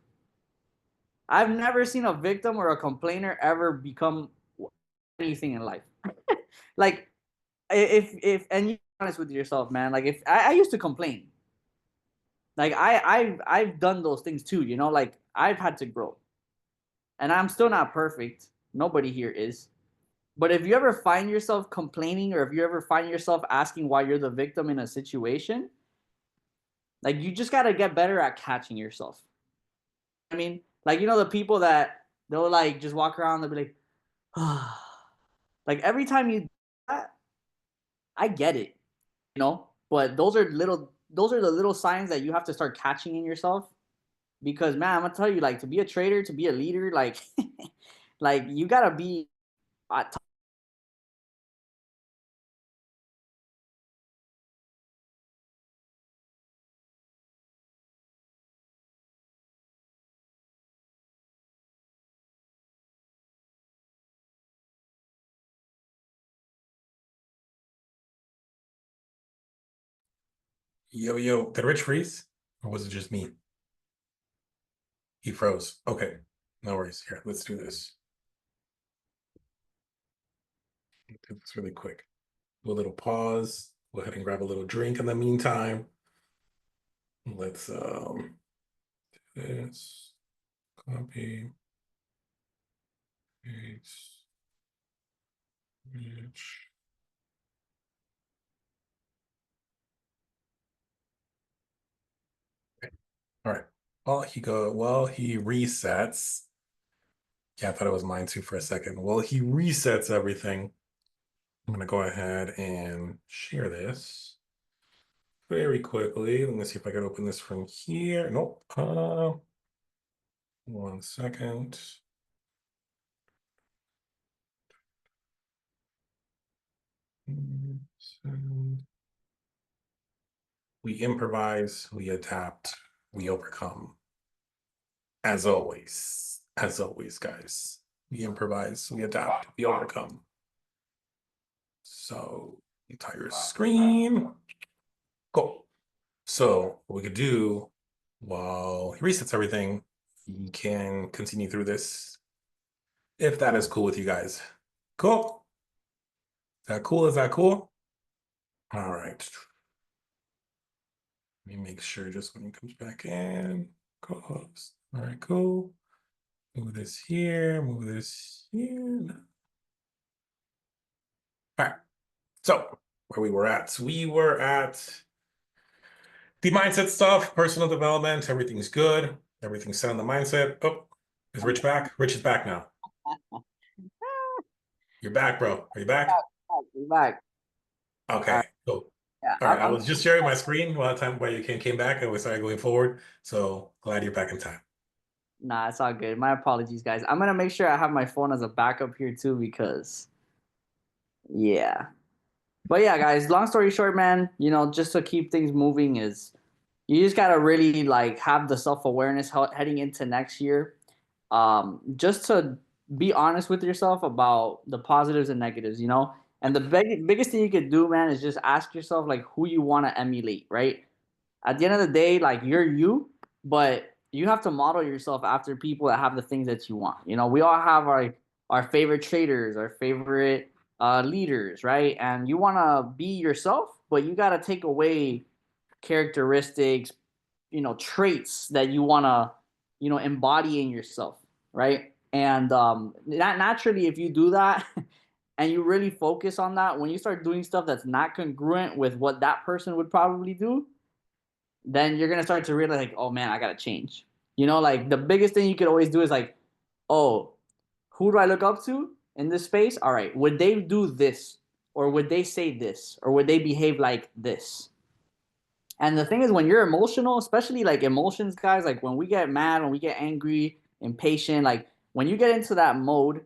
I've never seen a victim or a complainer ever become anything in life. Like, if and you're honest with yourself, man. Like, if I used to complain. Like, I've done those things too, like, I've had to grow. And I'm still not perfect. Nobody here is. But if you ever find yourself complaining, or if you ever find yourself asking why you're the victim in a situation, like, you just gotta get better at catching yourself. I mean, like, the people that they'll like just walk around, they'll be like, like, every time you do that, I get it, but those are the little signs that you have to start catching in yourself. Because, man, I'm gonna tell you, like, to be a trader, to be a leader, like, like, you gotta be at top. Yo, yo, did Rich freeze? Or was it just me? He froze. Okay. No worries. Here, let's do this. Do this really quick. Do a little pause. Go ahead and grab a little drink in the meantime. Let's do this. Copy. Paste. Rich. Okay. All right. Well, he resets. Yeah, I thought it was mine too for a second. Well, he resets everything. I'm gonna go ahead and share this very quickly. Let me see if I can open this from here. Nope. 1 second. We improvise, we adapt, we overcome. As always, guys. We improvise, we adapt, we overcome. So, entire screen. Cool. So, what we could do while he resets everything, you can continue through this if that is cool with you guys. Cool. Is that cool? Is that cool? All right. Let me make sure just when he comes back in, co-host. All right, cool. Move this here, move this here. All right. So where we were at, the mindset stuff, personal development. Everything's good. Everything's set on the mindset. Oh, is Rich back? Rich is back now. You're back, bro. Are you back? You're back. Okay, cool. Yeah, All right, I was just sharing my screen while you came back and we started going forward. So glad you're back in time. Nah, it's all good. My apologies, guys. I'm gonna make sure I have my phone as a backup here too, because yeah. But yeah, guys, long story short, man, just to keep things moving, is You just gotta really like have the self-awareness heading into next year, just to be honest with yourself about the positives and negatives, you know. And the biggest thing you could do, man, is just ask yourself like who you want to emulate, right? At the end of the day, like you're you, but you have to model yourself after people that have the things that you want. You know, we all have our favorite traders, our favorite leaders, right? And you want to be yourself, but you got to take away characteristics, you know, traits that you want to, you know, embody in yourself, right? And naturally, if you do that and you really focus on that, when you start doing stuff that's not congruent with what that person would probably do, then you're gonna start to realize like, oh man, I gotta change. You know, like the biggest thing you could always do is like, oh, who do I look up to in this space? All right, would they do this, or would they say this, or would they behave like this? And the thing is, when you're emotional, especially like emotions, guys, like when we get mad, when we get angry, impatient, like when you get into that mode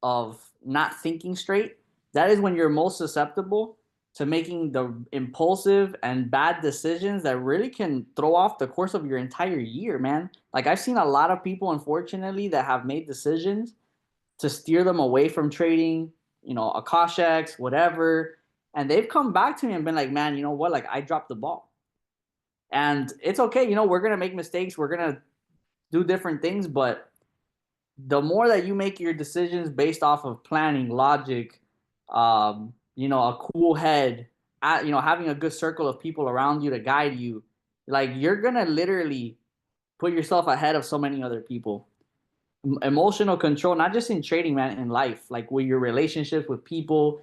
of not thinking straight, that is when you're most susceptible to making the impulsive and bad decisions that really can throw off the course of your entire year, man. Like I've seen a lot of people, unfortunately, that have made decisions to steer them away from trading, you know, Akashx, whatever. And they've come back to me and been like, man, you know what? Like I dropped the ball. And it's okay, you know, we're gonna make mistakes, we're gonna do different things, but the more that you make your decisions based off of planning, logic, you know, a cool head, you know, having a good circle of people around you to guide you, like you're gonna literally put yourself ahead of so many other people. Emotional control, not just in trading, man, in life, like with your relationships with people,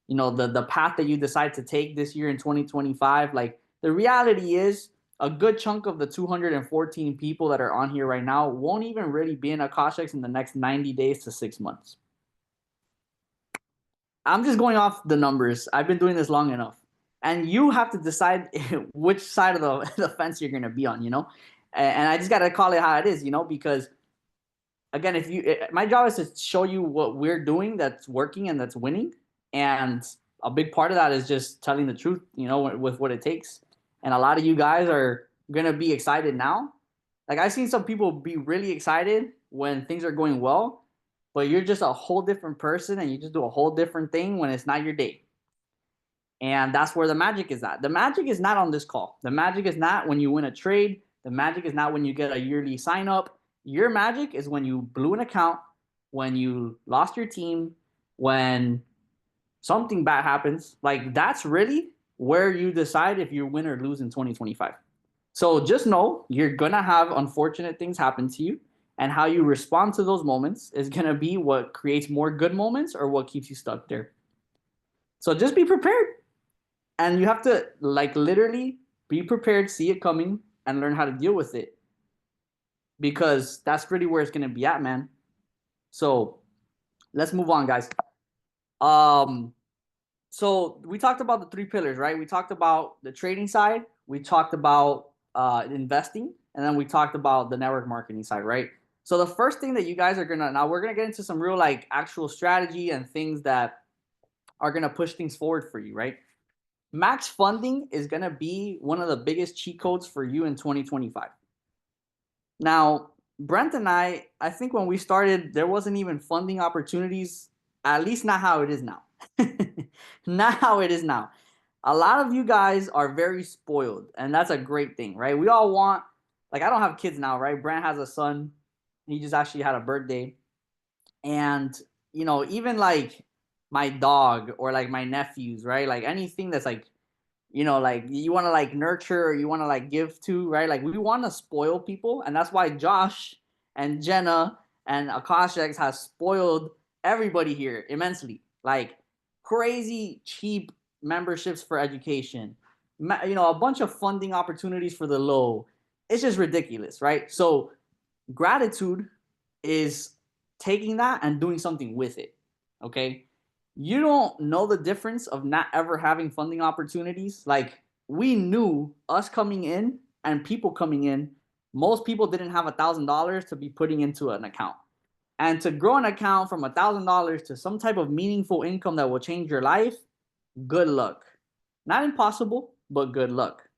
you know, the path that you decide to take this year in 2025. Like the reality is a good chunk of the 214 people that are on here right now won't even really be in Akashx in the next 90 days to 6 months. I'm just going off the numbers. I've been doing this long enough. And you have to decide which side of the fence you're going to be on, you know? And I just got to call it how it is, you know, because again, if you, my job is to show you what we're doing that's working and that's winning. And a big part of that is just telling the truth, you know, with what it takes. And a lot of you guys are going to be excited now. Like I've seen some people be really excited when things are going well, but you're just a whole different person and you just do a whole different thing when it's not your day. And that's where the magic is at. The magic is not on this call. The magic is not when you win a trade. The magic is not when you get a yearly sign up. Your magic is when you blew an account, when you lost your team, when something bad happens. Like that's really where you decide if you win or lose in 2025. So just know you're going to have unfortunate things happen to you. And how you respond to those moments is going to be what creates more good moments or what keeps you stuck there. So just be prepared. And you have to like literally be prepared, see it coming, and learn how to deal with it. Because that's really where it's gonna be at, man. So let's move on, guys. Um, so we talked about the three pillars, right? We talked about the trading side, we talked about investing, and then we talked about the network marketing side, right? So the first thing that you guys are gonna now we're gonna get into some real like actual strategy and things that are gonna push things forward for you, right? Max funding is going to be one of the biggest cheat codes for you in 2025. Now, Brent and I think when we started, there wasn't even funding opportunities, at least not how it is now. Not how it is now. A lot of you guys are very spoiled, and that's a great thing, right? We all want, like, I don't have kids now, right? Brent has a son. He just actually had a birthday. And, you know, even like my dog or like my nephews, right? Like anything that's like, you know, like you want to like nurture or you want to like give to, right? Like we want to spoil people. And that's why Josh and Jenna and Akashx has spoiled everybody here immensely. Like crazy cheap memberships for education, you know, a bunch of funding opportunities for the low. It's just ridiculous, right? So gratitude is taking that and doing something with it. Okay. You don't know the difference of not ever having funding opportunities. Like we knew us coming in and people coming in, most people didn't have $1,000 to be putting into an account. And to grow an account from $1,000 to some type of meaningful income that will change your life, good luck. Not impossible, but good luck.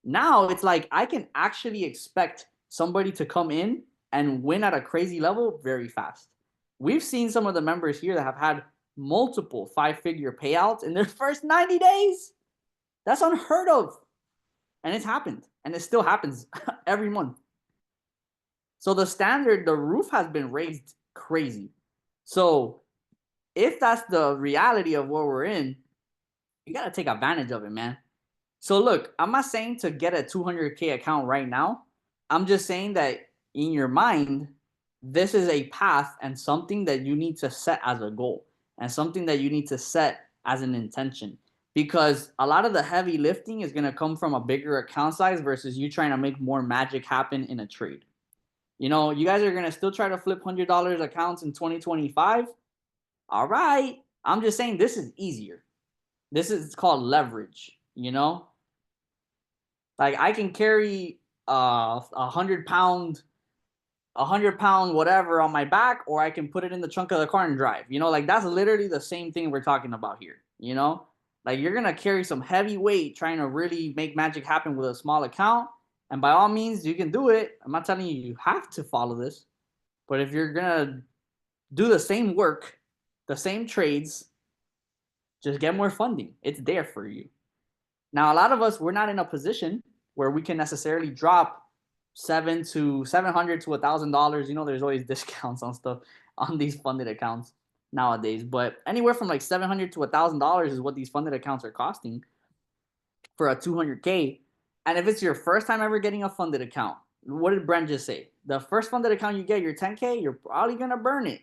Now it's like I can actually expect somebody to come in and win at a crazy level very fast. We've seen some of the members here that have had multiple 5-figure payouts in their first 90 days. That's unheard of. And it's happened. And it still happens every month. So the standard, the roof has been raised crazy. So if that's the reality of where we're in, you got to take advantage of it, man. So look, I'm not saying to get a 200K account right now. I'm just saying that in your mind, this is a path and something that you need to set as a goal and something that you need to set as an intention, because a lot of the heavy lifting is going to come from a bigger account size versus you trying to make more magic happen in a trade. You know, you guys are going to still try to flip $100 accounts in 2025. All right. I'm just saying this is easier. This is called leverage, you know? Like I can carry 100 pound, whatever on my back, or I can put it in the trunk of the car and drive. You know, like that's literally the same thing we're talking about here. You know, like you're gonna carry some heavy weight trying to really make magic happen with a small account, and by all means you can do it. I'm not telling you you have to follow this, but if you're gonna do the same work, the same trades, just get more funding. It's there for you. Now, a lot of us, we're not in a position where we can necessarily drop $700 to $1,000. You know, there's always discounts on stuff on these funded accounts nowadays, but anywhere from like $700 to $1,000 is what these funded accounts are costing for a 200K. And if it's your first time ever getting a funded account, what did Brent just say? The first funded account you get, your 10K, you're probably gonna burn it.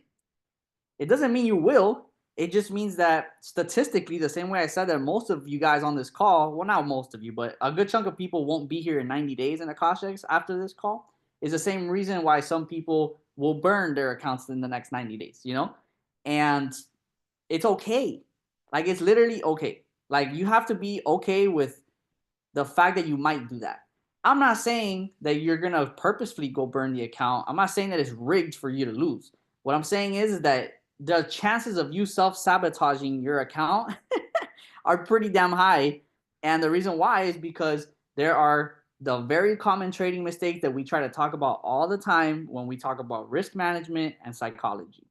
It doesn't mean you will. It just means that statistically, the same way I said that most of you guys on this call, well, not most of you, but a good chunk of people won't be here in 90 days in Akashx after this call, is the same reason why some people will burn their accounts in the next 90 days, you know? And it's okay. Like, it's literally okay. Like, you have to be okay with the fact that you might do that. I'm not saying that you're going to purposefully go burn the account. I'm not saying that it's rigged for you to lose. What I'm saying is that the chances of you self-sabotaging your account are pretty damn high. And the reason why is because there are the very common trading mistakes that we try to talk about all the time when we talk about risk management and psychology.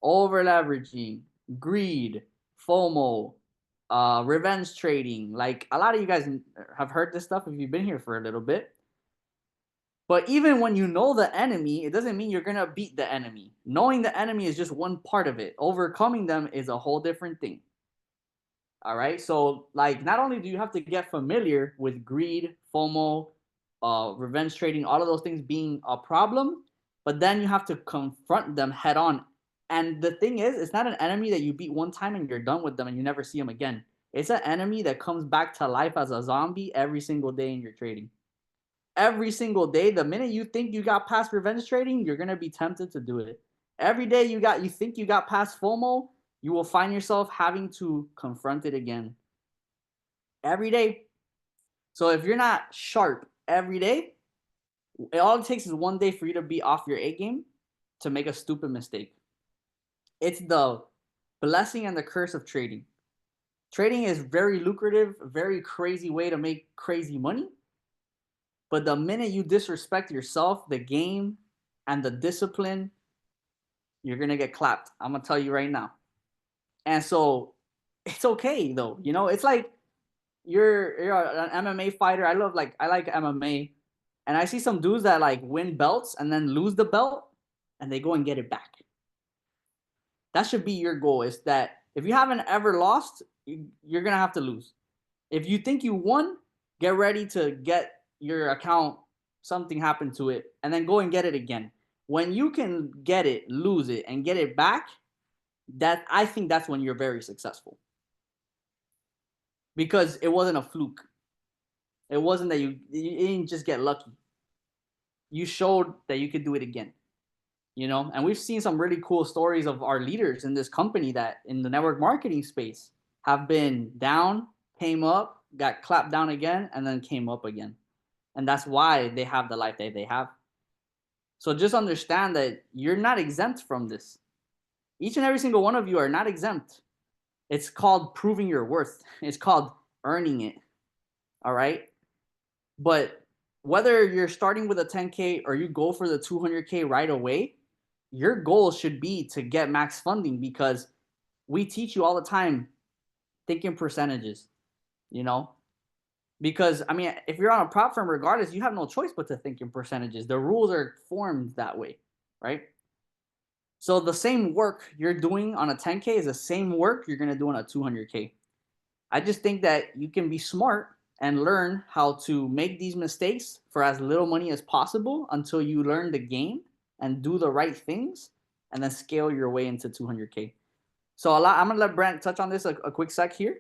Over leveraging, greed, FOMO, revenge trading. Like a lot of you guys have heard this stuff if you've been here for a little bit. But even when you know the enemy, it doesn't mean you're going to beat the enemy. Knowing the enemy is just one part of it. Overcoming them is a whole different thing. All right. So, like, not only do you have to get familiar with greed, FOMO, revenge trading, all of those things being a problem, but then you have to confront them head on. And the thing is, it's not an enemy that you beat one time and you're done with them and you never see them again. It's an enemy that comes back to life as a zombie every single day in your trading. Every single day, the minute you think you got past revenge trading, you're gonna be tempted to do it. Every day you think you got past FOMO, you will find yourself having to confront it again. Every day. So if you're not sharp every day, all it takes is one day for you to be off your A game to make a stupid mistake. It's the blessing and the curse of trading. Trading is very lucrative, very crazy way to make crazy money. But the minute you disrespect yourself, the game, and the discipline, you're going to get clapped. I'm going to tell you right now. And so it's okay, though. You know, it's like you're an MMA fighter. I like MMA. And I see some dudes that like win belts and then lose the belt and they go and get it back. That should be your goal, is that if you haven't ever lost, you're going to have to lose. If you think you won, get ready to get your account, something happened to it, and then go and get it again. When you can get it, lose it, and get it back, that I think that's when you're very successful. Because it wasn't a fluke. It wasn't that you didn't just get lucky. You showed that you could do it again. You know, and we've seen some really cool stories of our leaders in this company that in the network marketing space have been down, came up, got clapped down again, and then came up again. And that's why they have the life that they have. So just understand that you're not exempt from this. Each and every single one of you are not exempt. It's called proving your worth. It's called earning it. All right. But whether you're starting with a 10K or you go for the 200K right away, your goal should be to get max funding, because we teach you all the time thinking percentages, you know? Because I mean, if you're on a prop firm, regardless, you have no choice but to think in percentages. The rules are formed that way, right? So the same work you're doing on a 10K is the same work you're gonna do on a 200K. I just think that you can be smart and learn how to make these mistakes for as little money as possible until you learn the game and do the right things, and then scale your way into 200K. So I'm gonna let Brent touch on this a quick sec here,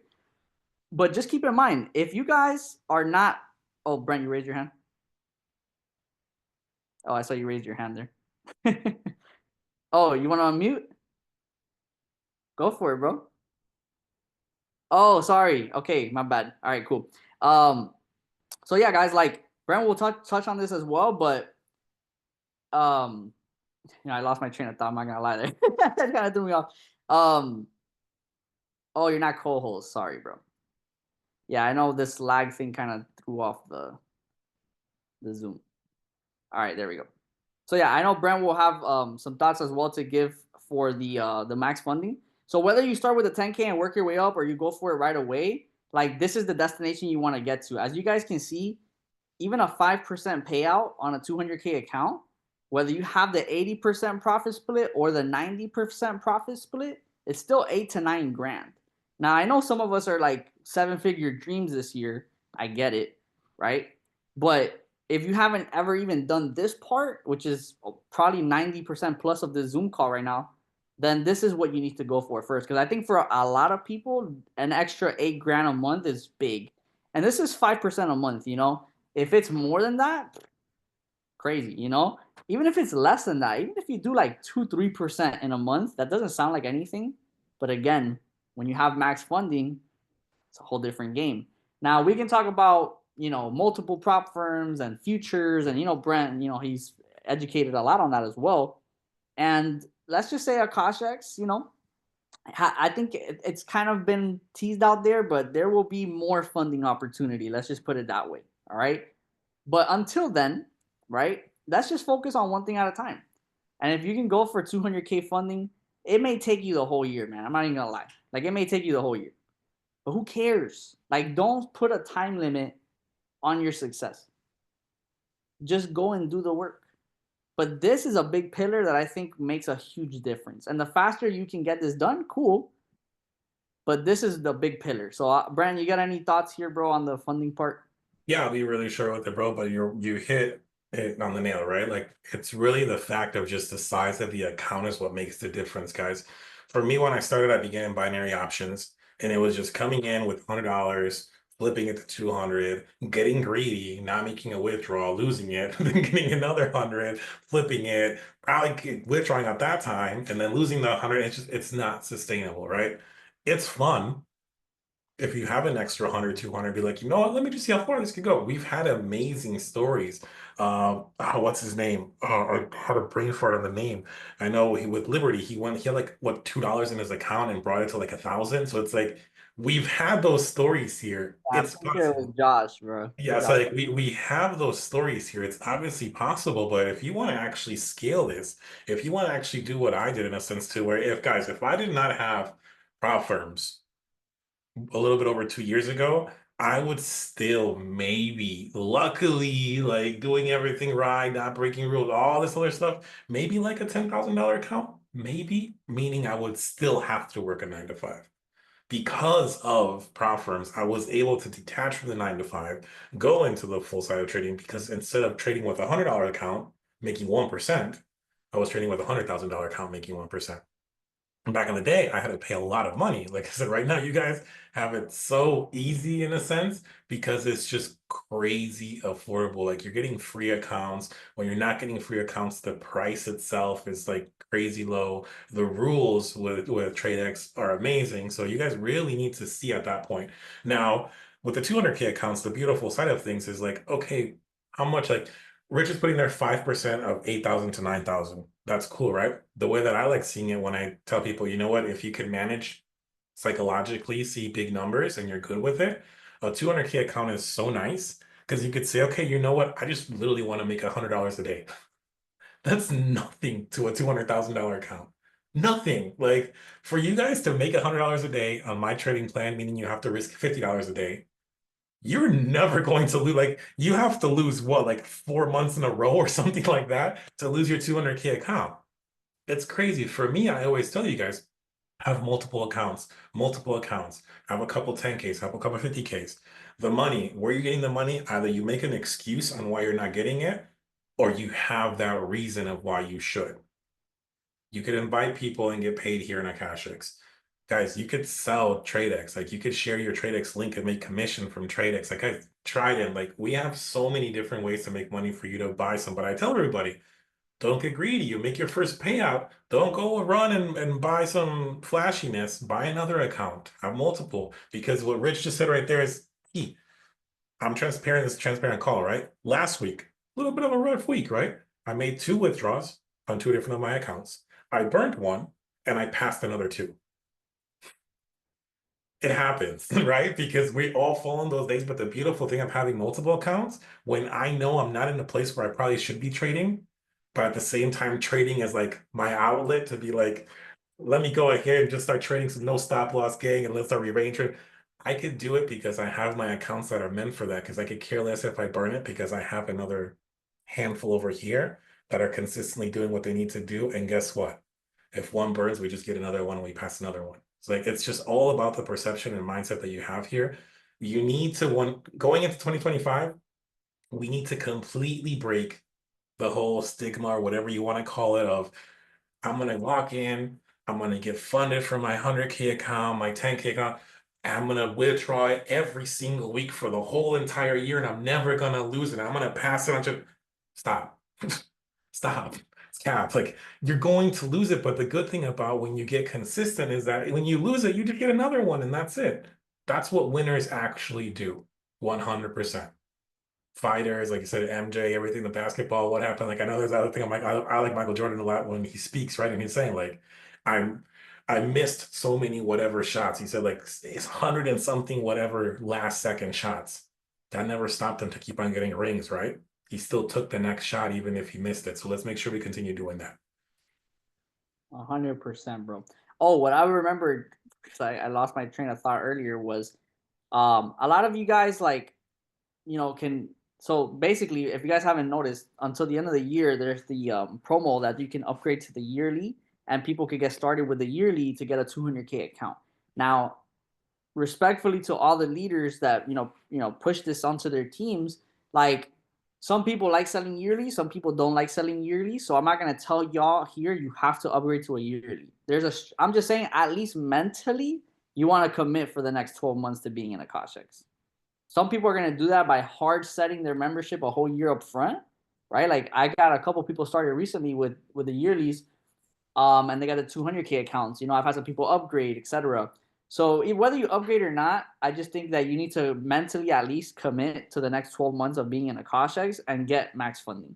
but just keep in mind, if you guys are not, oh, Brent, you raised your hand. Oh, I saw you raised your hand there. Oh, you want to unmute? Go for it, bro. Oh, sorry. Okay, my bad. All right, cool. Um, so yeah, guys, like Brent will touch on this as well, but I lost my train of thought. I'm not gonna lie there. That kind of threw me off. Um, oh, you're not co-host. Sorry, bro. Yeah, I know this lag thing kind of threw off the Zoom. All right, there we go. So yeah, I know Brent will have some thoughts as well to give for the max funding. So whether you start with a 10K and work your way up, or you go for it right away, like this is the destination you want to get to. As you guys can see, even a 5% payout on a 200K account, whether you have the 80% profit split or the 90% profit split, it's still 8 to 9 grand. Now I know some of us are like 7-figure dreams this year. I get it, right? But if you haven't ever even done this part, which is probably 90% plus of the Zoom call right now, then this is what you need to go for first. Because I think for a lot of people, an extra 8 grand a month is big. And this is 5% a month, you know? If it's more than that, crazy, you know? Even if it's less than that, even if you do like 2-3% in a month, that doesn't sound like anything. But again, when you have max funding, it's a whole different game. Now we can talk about, multiple prop firms and futures, and Brent, he's educated a lot on that as well. And let's just say Akashx, I think it's kind of been teased out there, but there will be more funding opportunity. Let's just put it that way. All right. But until then, right, let's just focus on one thing at a time. And if you can go for 200K funding, it may take you the whole year, man. I'm not even going to lie. Like, it may take you the whole year. But who cares? Like, don't put a time limit on your success. Just go and do the work. But this is a big pillar that I think makes a huge difference. And the faster you can get this done, cool. But this is the big pillar. So, Brandon, you got any thoughts here, bro, on the funding part? Yeah, I'll be really sure with it, bro, but you hit it on the nail, right? Like it's really the fact of just the size of the account is what makes the difference, guys. For me, when I started, I began in binary options, and it was just coming in with $100, flipping it to 200, getting greedy, not making a withdrawal, losing it, then getting another 100, flipping it, probably withdrawing at that time, and then losing the 100. It's not sustainable, right? It's fun if you have an extra 100, 200, be like, you know what, let me just see how far this could go. We've had amazing stories. What's his name? I had a brain fart on the name. I know with Liberty, he had like what, $2 in his account and brought it to like 1,000. So it's like we've had those stories here. I'm It's pretty sure it was possible. Josh, bro. Yeah, so Josh. like we have those stories here. It's obviously possible, but if you want to actually scale this, if you want to actually do what I did in a sense too, where if I did not have prop firms a little bit over 2 years ago, I would still maybe, luckily, like doing everything right, not breaking rules, all this other stuff, maybe like a $10,000 account, maybe, meaning I would still have to work a 9 to 5. Because of prop firms, I was able to detach from the 9 to 5, go into the full side of trading because instead of trading with a $100 account making 1%, I was trading with a $100,000 account making 1%. Back in the day, I had to pay a lot of money. Like I said, right now, you guys have it so easy in a sense because it's just crazy affordable. Like you're getting free accounts. When you're not getting free accounts, the price itself is like crazy low. The rules with TradeX are amazing. So you guys really need to see at that point. Now, with the 200K accounts, the beautiful side of things is like, okay, how much like Rich is putting there 5% of 8,000 to 9,000. That's cool, right? The way that I like seeing it when I tell people, you know what, if you can manage psychologically, see big numbers and you're good with it, a 200K account is so nice Because you could say, okay, you know what? I just literally want to make $100 a day. That's nothing to a $200,000 account. Nothing. Like for you guys to make $100 a day on my trading plan, meaning you have to risk $50 a day, you're never going to lose. Like you have to lose what, like 4 months in a row or something like that to lose your 200K account. It's crazy. For me, I always tell you guys, have multiple accounts, multiple accounts. Have a couple 10Ks, have a couple 50Ks. The money, where you're getting the money, either you make an excuse on why you're not getting it, or you have that reason of why you should. You could invite people and get paid here in Akashx. Guys, you could sell TradexMastery. Like you could share your TradexMastery link and make commission from TradexMastery. Like I tried it. Like we have so many different ways to make money for you to buy some. But I tell everybody, don't get greedy. You make your first payout. Don't go run and buy some flashiness. Buy another account. Have multiple. Because what Rich just said right there is key. I'm transparent. This transparent call, right? Last week, a little bit of a rough week, right? I made 2 withdrawals on 2 different of my accounts. I burned one and I passed another 2. It happens, right? Because we all fall on those days. But the beautiful thing of having multiple accounts, when I know I'm not in a place where I probably should be trading, but at the same time, trading is like my outlet to be like, let me go ahead and just start trading some no stop loss gang and let's start rearranging. I could do it because I have my accounts that are meant for that. Because I could care less if I burn it because I have another handful over here that are consistently doing what they need to do. And guess what? If one burns, we just get another one, we pass another one. It's like it's just all about the perception and mindset that you have here. You need to going into 2025, we need to completely break the whole stigma or whatever you want to call it of I'm gonna lock in, I'm gonna get funded for my 100K account, my 10K account. I'm gonna withdraw it every single week for the whole entire year, and I'm never gonna lose it. I'm gonna pass it on to stop. Stop. It's cap. Like you're going to lose it, but the good thing about when you get consistent is that when you lose it, you just get another one, and that's it. That's what winners actually do. 100%. Fighters, like you said, MJ, everything, the basketball, what happened? Like I know there's other thing. I like Michael Jordan a lot when he speaks, right? And he's saying like, I'm I missed so many whatever shots. He said like it's 100 and something whatever last second shots. That never stopped him to keep on getting rings, right? He still took the next shot even if he missed it. So let's make sure we continue doing that. 100%, bro. Oh, what I remembered, because I lost my train of thought earlier, was a lot of you guys like, can, so basically, if you guys haven't noticed, until the end of the year, there's the promo that you can upgrade to the yearly, and people could get started with the yearly to get a 200K account. Now, respectfully to all the leaders that push this onto their teams, like some people like selling yearly, some people don't like selling yearly. So I'm not gonna tell y'all here you have to upgrade to a yearly. I'm just saying at least mentally you want to commit for the next 12 months to being in Akashx. Some people are gonna do that by hard setting their membership a whole year up front, right? Like I got a couple people started recently with the yearlies, and they got the 200K accounts. I've had some people upgrade, etc. So whether you upgrade or not, I just think that you need to mentally at least commit to the next 12 months of being in Akashx and get max funding.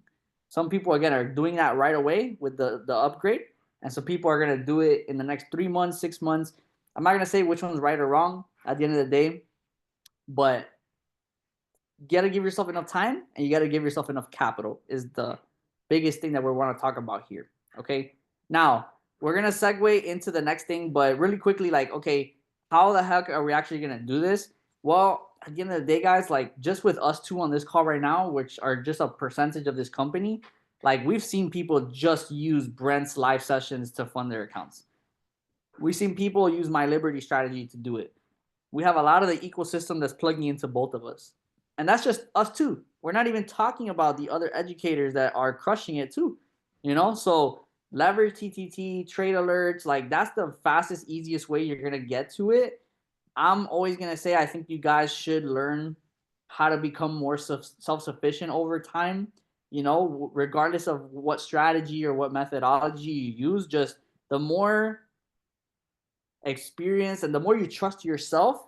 Some people again are doing that right away with the upgrade, and some people are gonna do it in the next 3 months, 6 months. I'm not gonna say which one's right or wrong at the end of the day, but you got to give yourself enough time and you got to give yourself enough capital is the biggest thing that we want to talk about here. Okay. Now we're going to segue into the next thing, but really quickly, like, okay, how the heck are we actually going to do this? Well, at the end of the day, guys, like just with us two on this call right now, which are just a percentage of this company, like we've seen people just use Brent's live sessions to fund their accounts. We've seen people use My Liberty strategy to do it. We have a lot of the ecosystem that's plugging into both of us. And that's just us two. We're not even talking about the other educators that are crushing it too. So leverage TTT, trade alerts, like that's the fastest, easiest way you're going to get to it. I'm always going to say, I think you guys should learn how to become more self-sufficient over time, regardless of what strategy or what methodology you use. Just the more experience and the more you trust yourself,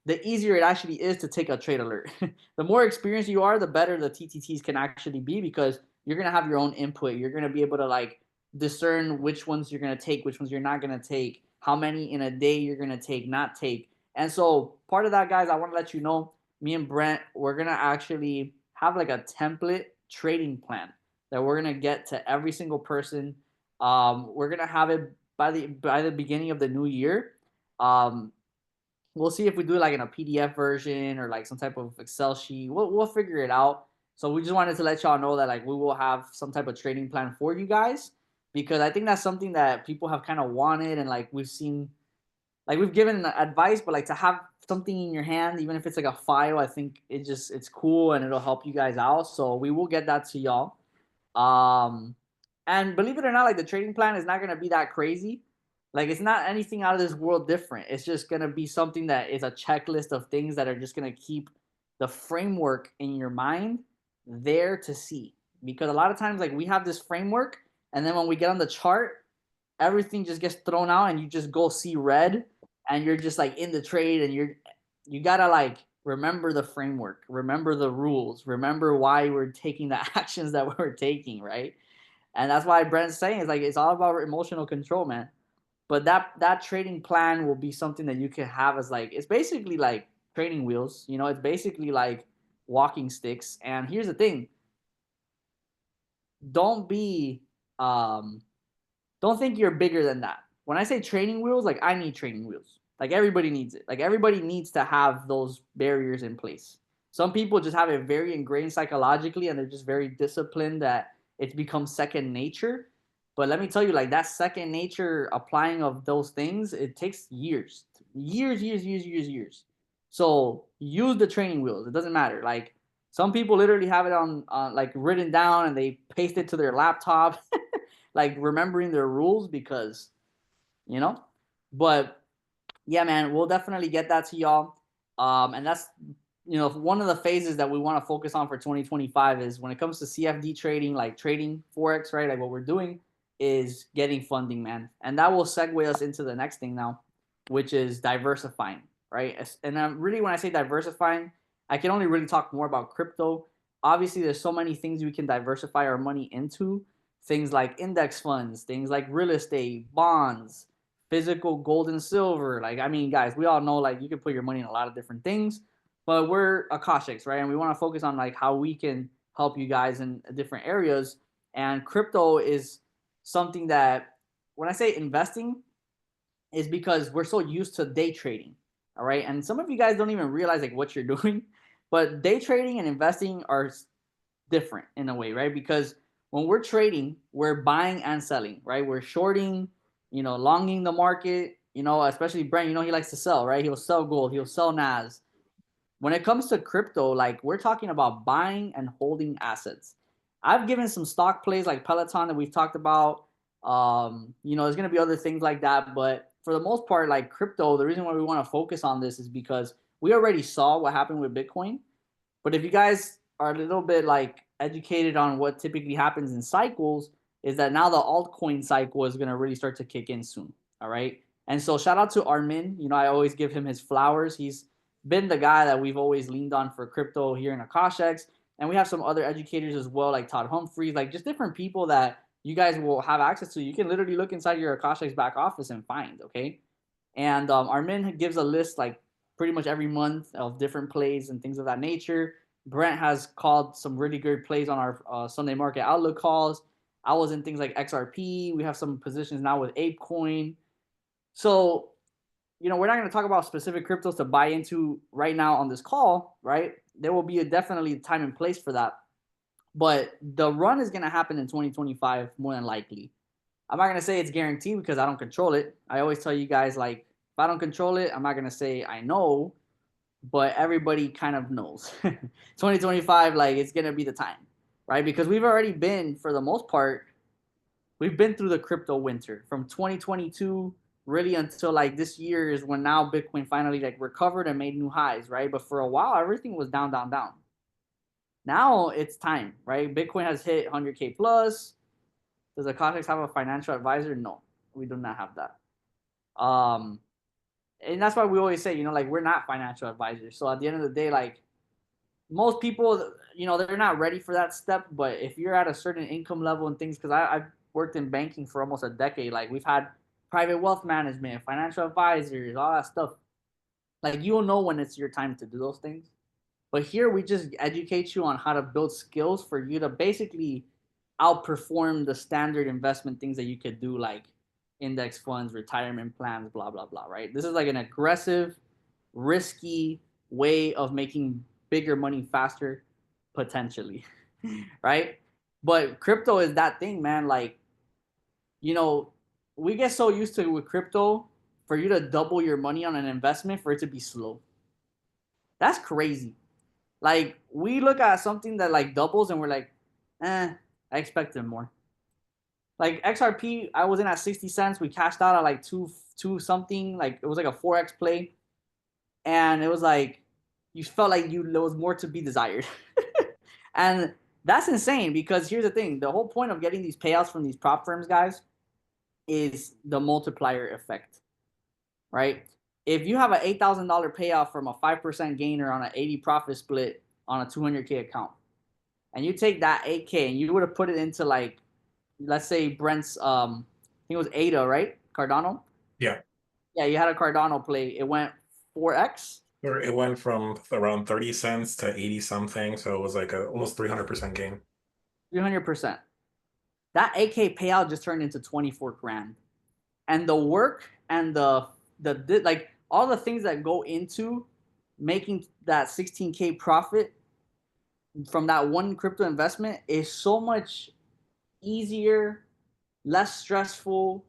the easier it actually is to take a trade alert. The more experienced you are, the better the TTTs can actually be because you're going to have your own input. You're going to be able to like discern which ones you're going to take, which ones you're not going to take, how many in a day you're going to take, not take. And so part of that, guys, I want to let you know, me and Brent, we're gonna actually have like a template trading plan that we're gonna get to every single person. We're gonna have it by the beginning of the new year. Um, we'll see if we do it like in a PDF version or like some type of Excel sheet. We'll figure it out. So we just wanted to let y'all know that like we will have some type of trading plan for you guys, because I think that's something that people have kind of wanted, and like we've seen, like we've given advice, but like to have something in your hand, even if it's like a file, I think it's cool and it'll help you guys out. So we will get that to y'all. Um, and believe it or not, like the trading plan is not gonna be that crazy. Like it's not anything out of this world different. It's just gonna be something that is a checklist of things that are just gonna keep the framework in your mind there to see. Because a lot of times, like we have this framework, and then when we get on the chart, everything just gets thrown out, and you just go see red, and you're just like in the trade, and you gotta like remember the framework, remember the rules, remember why we're taking the actions that we're taking, right? And that's why Brent's saying is like it's all about emotional control, man. But that trading plan will be something that you can have as like it's basically like training wheels, you know, it's basically like walking sticks. And here's the thing, don't be um don't think you're bigger than that. When I say training wheels, like I need training wheels. Like everybody needs it. Like everybody needs to have those barriers in place. Some people just have it very ingrained psychologically, and they're just very disciplined that it's become second nature. But let me tell you, like that second nature applying of those things, it takes years. Years. So use the training wheels. It doesn't matter. Like some people literally have it on like written down, and they paste it to their laptop like remembering their rules, because you know. But yeah, man, we'll definitely get that to y'all. And that's, you know, one of the phases that we want to focus on for 2025 is when it comes to CFD trading, like trading forex, right? Like what we're doing is getting funding, man. And that will segue us into the next thing now, which is diversifying, right? And really, when I say diversifying, I can only really talk more about crypto. Obviously, there's so many things we can diversify our money into, things like index funds, things like real estate, bonds, physical gold and silver. Like, I mean, guys, we all know like you can put your money in a lot of different things, but we're Akashx, right? And we want to focus on like how we can help you guys in different areas. And crypto is something that, when I say investing, is because we're so used to day trading. All right. And some of you guys don't even realize like what you're doing, but day trading and investing are different in a way, right? Because when we're trading, we're buying and selling, right? We're shorting, you know, longing the market, you know, especially Brent, you know, he likes to sell, right? He'll sell gold, he'll sell NAS. When it comes to crypto, like we're talking about buying and holding assets. I've given some stock plays like Peloton that we've talked about. You know, there's gonna be other things like that, but for the most part, like crypto, the reason why we want to focus on this is because we already saw what happened with Bitcoin. But if you guys are a little bit like educated on what typically happens in cycles, is that now the altcoin cycle is going to really start to kick in soon. All right. And so shout out to Armin. You know, I always give him his flowers. He's been the guy that we've always leaned on for crypto here in Akashx. And we have some other educators as well, like Todd Humphreys, like just different people that you guys will have access to. You can literally look inside your Akashx back office and find, okay? And Armin gives a list like pretty much every month of different plays and things of that nature. Brent has called some really good plays on our Sunday market outlook calls. I was in things like XRP. We have some positions now with ApeCoin. So, you know, we're not going to talk about specific cryptos to buy into right now on this call, right? There will be definitely time and place for that. But the run is going to happen in 2025 more than likely. I'm not gonna say it's guaranteed because I don't control it. I always tell you guys like if I don't control it, I'm not gonna say I know, but everybody kind of knows. 2025, like it's gonna be the time, right? Because we've already been, for the most part, we've been through the crypto winter from 2022 really until like this year is when now Bitcoin finally like recovered and made new highs, right? But for a while, everything was down, down, down. Now it's time, right? Bitcoin has hit 100K plus. Does Akashx have a financial advisor? No, we do not have that. Um, and that's why we always say, you know, like we're not financial advisors. So at the end of the day, like most people, you know, they're not ready for that step. But if you're at a certain income level and things, because I've worked in banking for almost a decade, like we've had private wealth management, financial advisors, all that stuff. Like you'll know when it's your time to do those things. But here we just educate you on how to build skills for you to basically outperform the standard investment things that you could do, like index funds, retirement plans, blah, blah, blah, right? This is like an aggressive, risky way of making bigger money faster, potentially, right? But crypto is that thing, man. Like, you know, we get so used to with crypto for you to double your money on an investment for it to be slow. That's crazy. Like we look at something that like doubles and we're like, I expected more. Like XRP, I was in at 60 cents. We cashed out at like two something. Like it was like a forex play, and it was like you felt like there was more to be desired. And that's insane because here's the thing: the whole point of getting these payouts from these prop firms, guys, is the multiplier effect, right? If you have an $8,000 payout from a 5% gainer on an 80 profit split on a 200K account, and you take that 8K and you would have put it into like, let's say Brent's, I think it was ADA, right? Cardano. Yeah. Yeah, you had a Cardano play. It went 4x, Or it went from around 30 cents to 80 something. So it was like a almost 300% gain. 300%. That 8K payout just turned into 24 grand. And the work and the like all the things that go into making that 16K profit from that one crypto investment is so much easier, less stressful,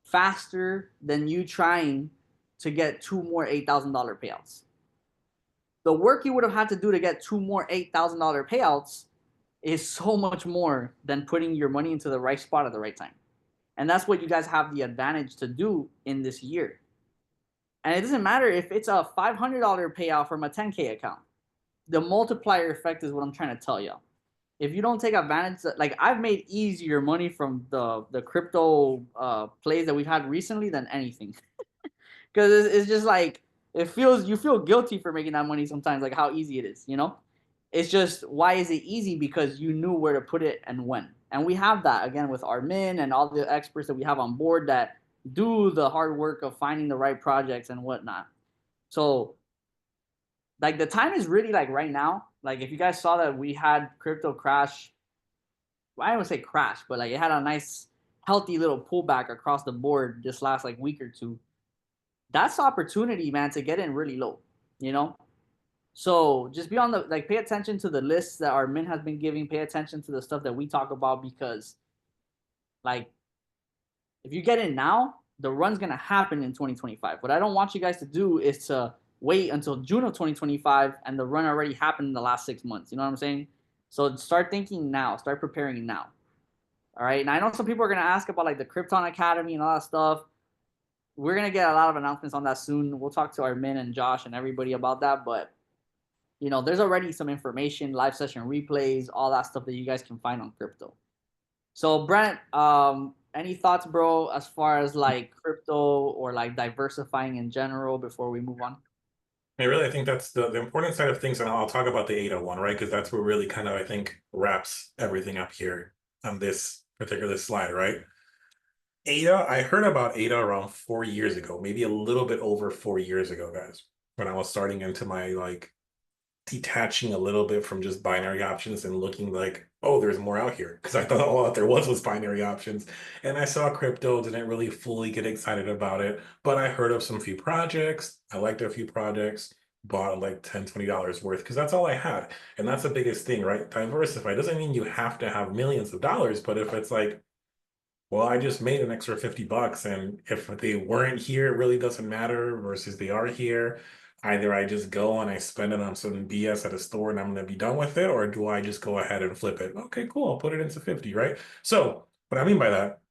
faster than you trying to get two more $8,000 payouts. The work you would have had to do to get two more $8,000 payouts is so much more than putting your money into the right spot at the right time. And that's what you guys have the advantage to do in this year. And it doesn't matter if it's a $500 payout from a 10K account. The multiplier effect is what I'm trying to tell you. If you don't take advantage, like I've made easier money from the crypto plays that we've had recently than anything. Because it's just like it feels you feel guilty for making that money sometimes, like how easy it is, you know. It's just why is it easy? Because you knew where to put it and when. And we have that again with Armin and all the experts that we have on board that do the hard work of finding the right projects and whatnot. So like the time is really like right now. Like if you guys saw that we had crypto crash, well, I don't want to say crash, but like it had a nice healthy little pullback across the board this last like week or two. That's opportunity, man, to get in really low, you know? So just be on the like pay attention to the lists that our min has been giving, pay attention to the stuff that we talk about because like if you get in now, the run's gonna happen in 2025. What I don't want you guys to do is to wait until June of 2025 and the run already happened in the last 6 months. You know what I'm saying? So start thinking now, start preparing now. All right. And I know some people are gonna ask about like the Krypton Academy and all that stuff. We're gonna get a lot of announcements on that soon. We'll talk to our Min and Josh and everybody about that. But you know, there's already some information, live session replays, all that stuff that you guys can find on crypto. So Brent, any thoughts, bro, as far as like crypto or like diversifying in general before we move on? I think that's the important side of things, and I'll talk about the ADA one, right? Because that's what really kind of I think wraps everything up here on this particular slide, right? ADA, I heard about ADA around 4 years ago, maybe a little bit over 4 years ago, guys, when I was starting into my like detaching a little bit from just binary options and looking like, oh, there's more out here. Because I thought all that there was binary options. And I saw crypto, didn't really fully get excited about it, but I heard of some few projects. I liked a few projects, bought like $10, $20 worth because that's all I had. And that's the biggest thing, right? Diversify doesn't mean you have to have millions of dollars, but if it's like, well, I just made an extra $50, and if they weren't here, it really doesn't matter versus they are here. Either I just go and I spend it on some BS at a store and I'm going to be done with it, or do I just go ahead and flip it? Okay, cool. I'll put it into 50, right? So what I mean by that,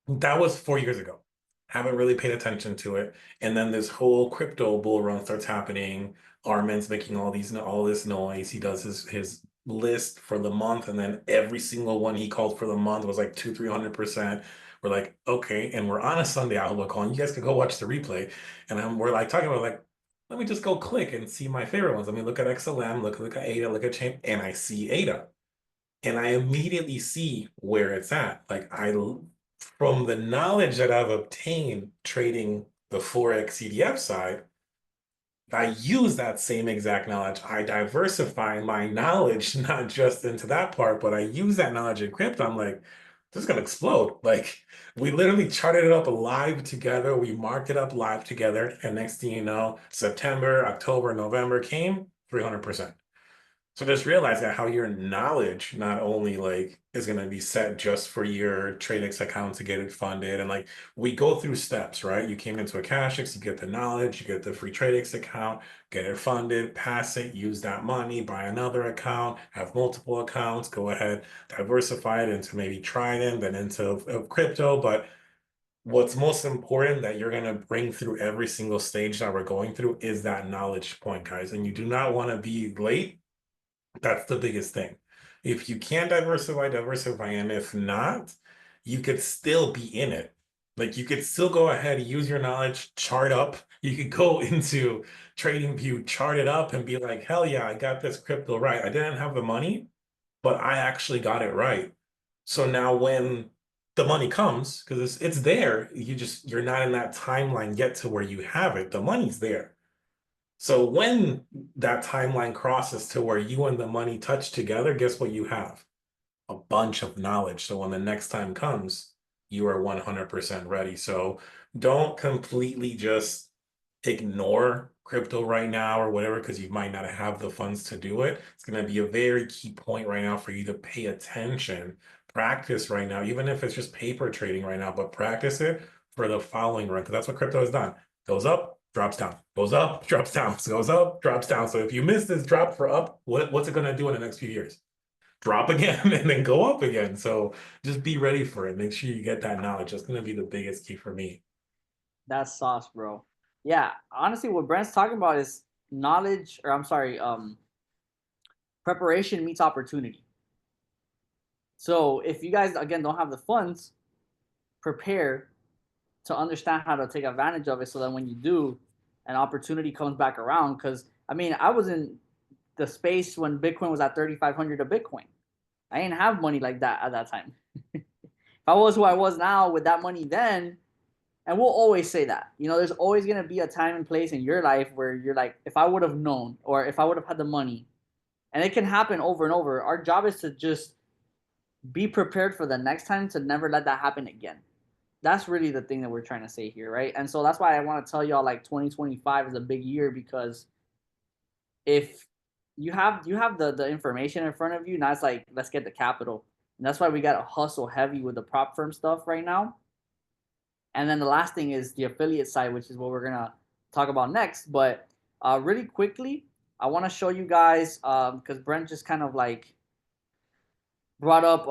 that was 4 years ago. Haven't really paid attention to it. And then this whole crypto bull run starts happening. Armin's making all this noise. He does his list for the month, and then every single one he called for the month was like 300%. We're like, okay, and we're on a Sunday outlook call. And you guys can go watch the replay. And we're like talking about like, let me just go click and see my favorite ones. Let me look at XLM, look at ADA, look at Chain, and I see ADA. And I immediately see where it's at. Like from the knowledge that I've obtained trading the forex CDF side, I use that same exact knowledge. I diversify my knowledge, not just into that part, but I use that knowledge in crypto. I'm like, this is gonna explode. Like we literally charted it up live together. We marked it up live together. And next thing you know, September, October, November came 300%. So just realize that how your knowledge not only like is going to be set just for your TradexMastery account to get it funded, and like we go through steps, right? You came into Akashx, you get the knowledge, you get the free TradexMastery account, get it funded, pass it, use that money, buy another account, have multiple accounts, go ahead, diversify it into maybe Trident, then into crypto. But what's most important that you're going to bring through every single stage that we're going through is that knowledge point, guys. And you do not want to be late. That's the biggest thing. If you can diversify, diversify. And if not, you could still be in it. Like you could still go ahead, use your knowledge, chart up. You could go into TradingView, chart it up and be like, hell yeah, I got this crypto right. I didn't have the money, but I actually got it right. So now when the money comes, because it's there, you're not in that timeline yet to where you have it. The money's there. So when that timeline crosses to where you and the money touch together, guess what you have? A bunch of knowledge. So when the next time comes, you are 100% ready. So don't completely just ignore crypto right now or whatever, because you might not have the funds to do it. It's going to be a very key point right now for you to pay attention, practice right now, even if it's just paper trading right now, but practice it for the following run, because that's what crypto has done. Goes up, drops down, goes up, drops down, goes up, drops down. So if you miss this drop for up, what's it going to do in the next few years? Drop again and then go up again. So just be ready for it. Make sure you get that knowledge. That's going to be the biggest key for me. That's sauce, bro. Yeah, honestly, what Brent's talking about is knowledge, or I'm sorry, preparation meets opportunity. So if you guys again don't have the funds, prepare to understand how to take advantage of it, so that when you do, an opportunity comes back around. Because I mean, I was in the space when Bitcoin was at 3,500 a Bitcoin. I didn't have money like that at that time. If I was who I was now with that money then, and we'll always say that, there's always going to be a time and place in your life where you're like, if I would have known, or if I would have had the money. And it can happen over and over. Our job is to just be prepared for the next time, to never let that happen again. That's really the thing that we're trying to say here, right? And so that's why I want to tell y'all, like, 2025 is a big year, because if you have the information in front of you, now it's like, let's get the capital. And that's why we got to hustle heavy with the prop firm stuff right now. And then the last thing is the affiliate side, which is what we're gonna talk about next. But really quickly, I want to show you guys, because Brent just kind of like brought up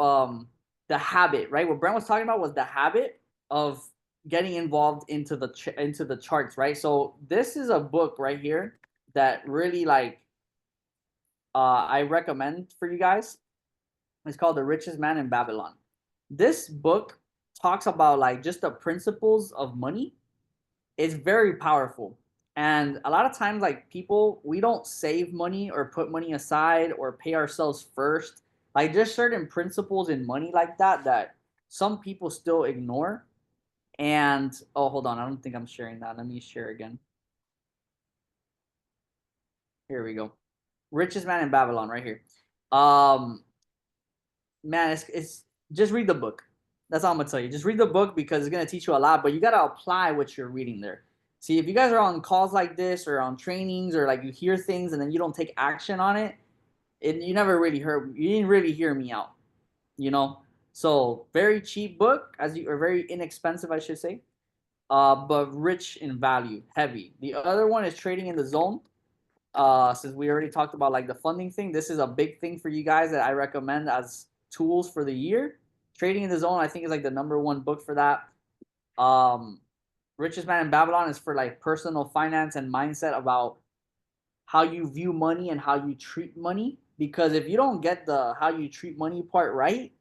the habit, right? What Brent was talking about was the habit of getting involved into the charts, right? So this is a book right here that really, like, I recommend for you guys. It's called The Richest Man in Babylon. This book talks about, like, just the principles of money. It's very powerful. And a lot of times, like, people, we don't save money or put money aside or pay ourselves first. Like, there's certain principles in money like that some people still ignore. And oh, hold on, I don't think I'm sharing that. Let me share again. Here we go. Richest Man in Babylon, right here. Um, man, it's just read the book. That's all I'm gonna tell you. Just read the book, because it's gonna teach you a lot, but you gotta apply what you're reading there. See, if you guys are on calls like this, or on trainings, or like you hear things and then you don't take action on it, you never really heard. You didn't really hear me out, you know. So very cheap book, or very inexpensive, I should say. But rich in value, heavy. The other one is Trading in the Zone. Since we already talked about, like, the funding thing, this is a big thing for you guys that I recommend as tools for the year. Trading in the Zone, I think, is like the #1 book for that. Um, Richest Man in Babylon is for, like, personal finance and mindset, about how you view money and how you treat money. Because if you don't get the how you treat money part right,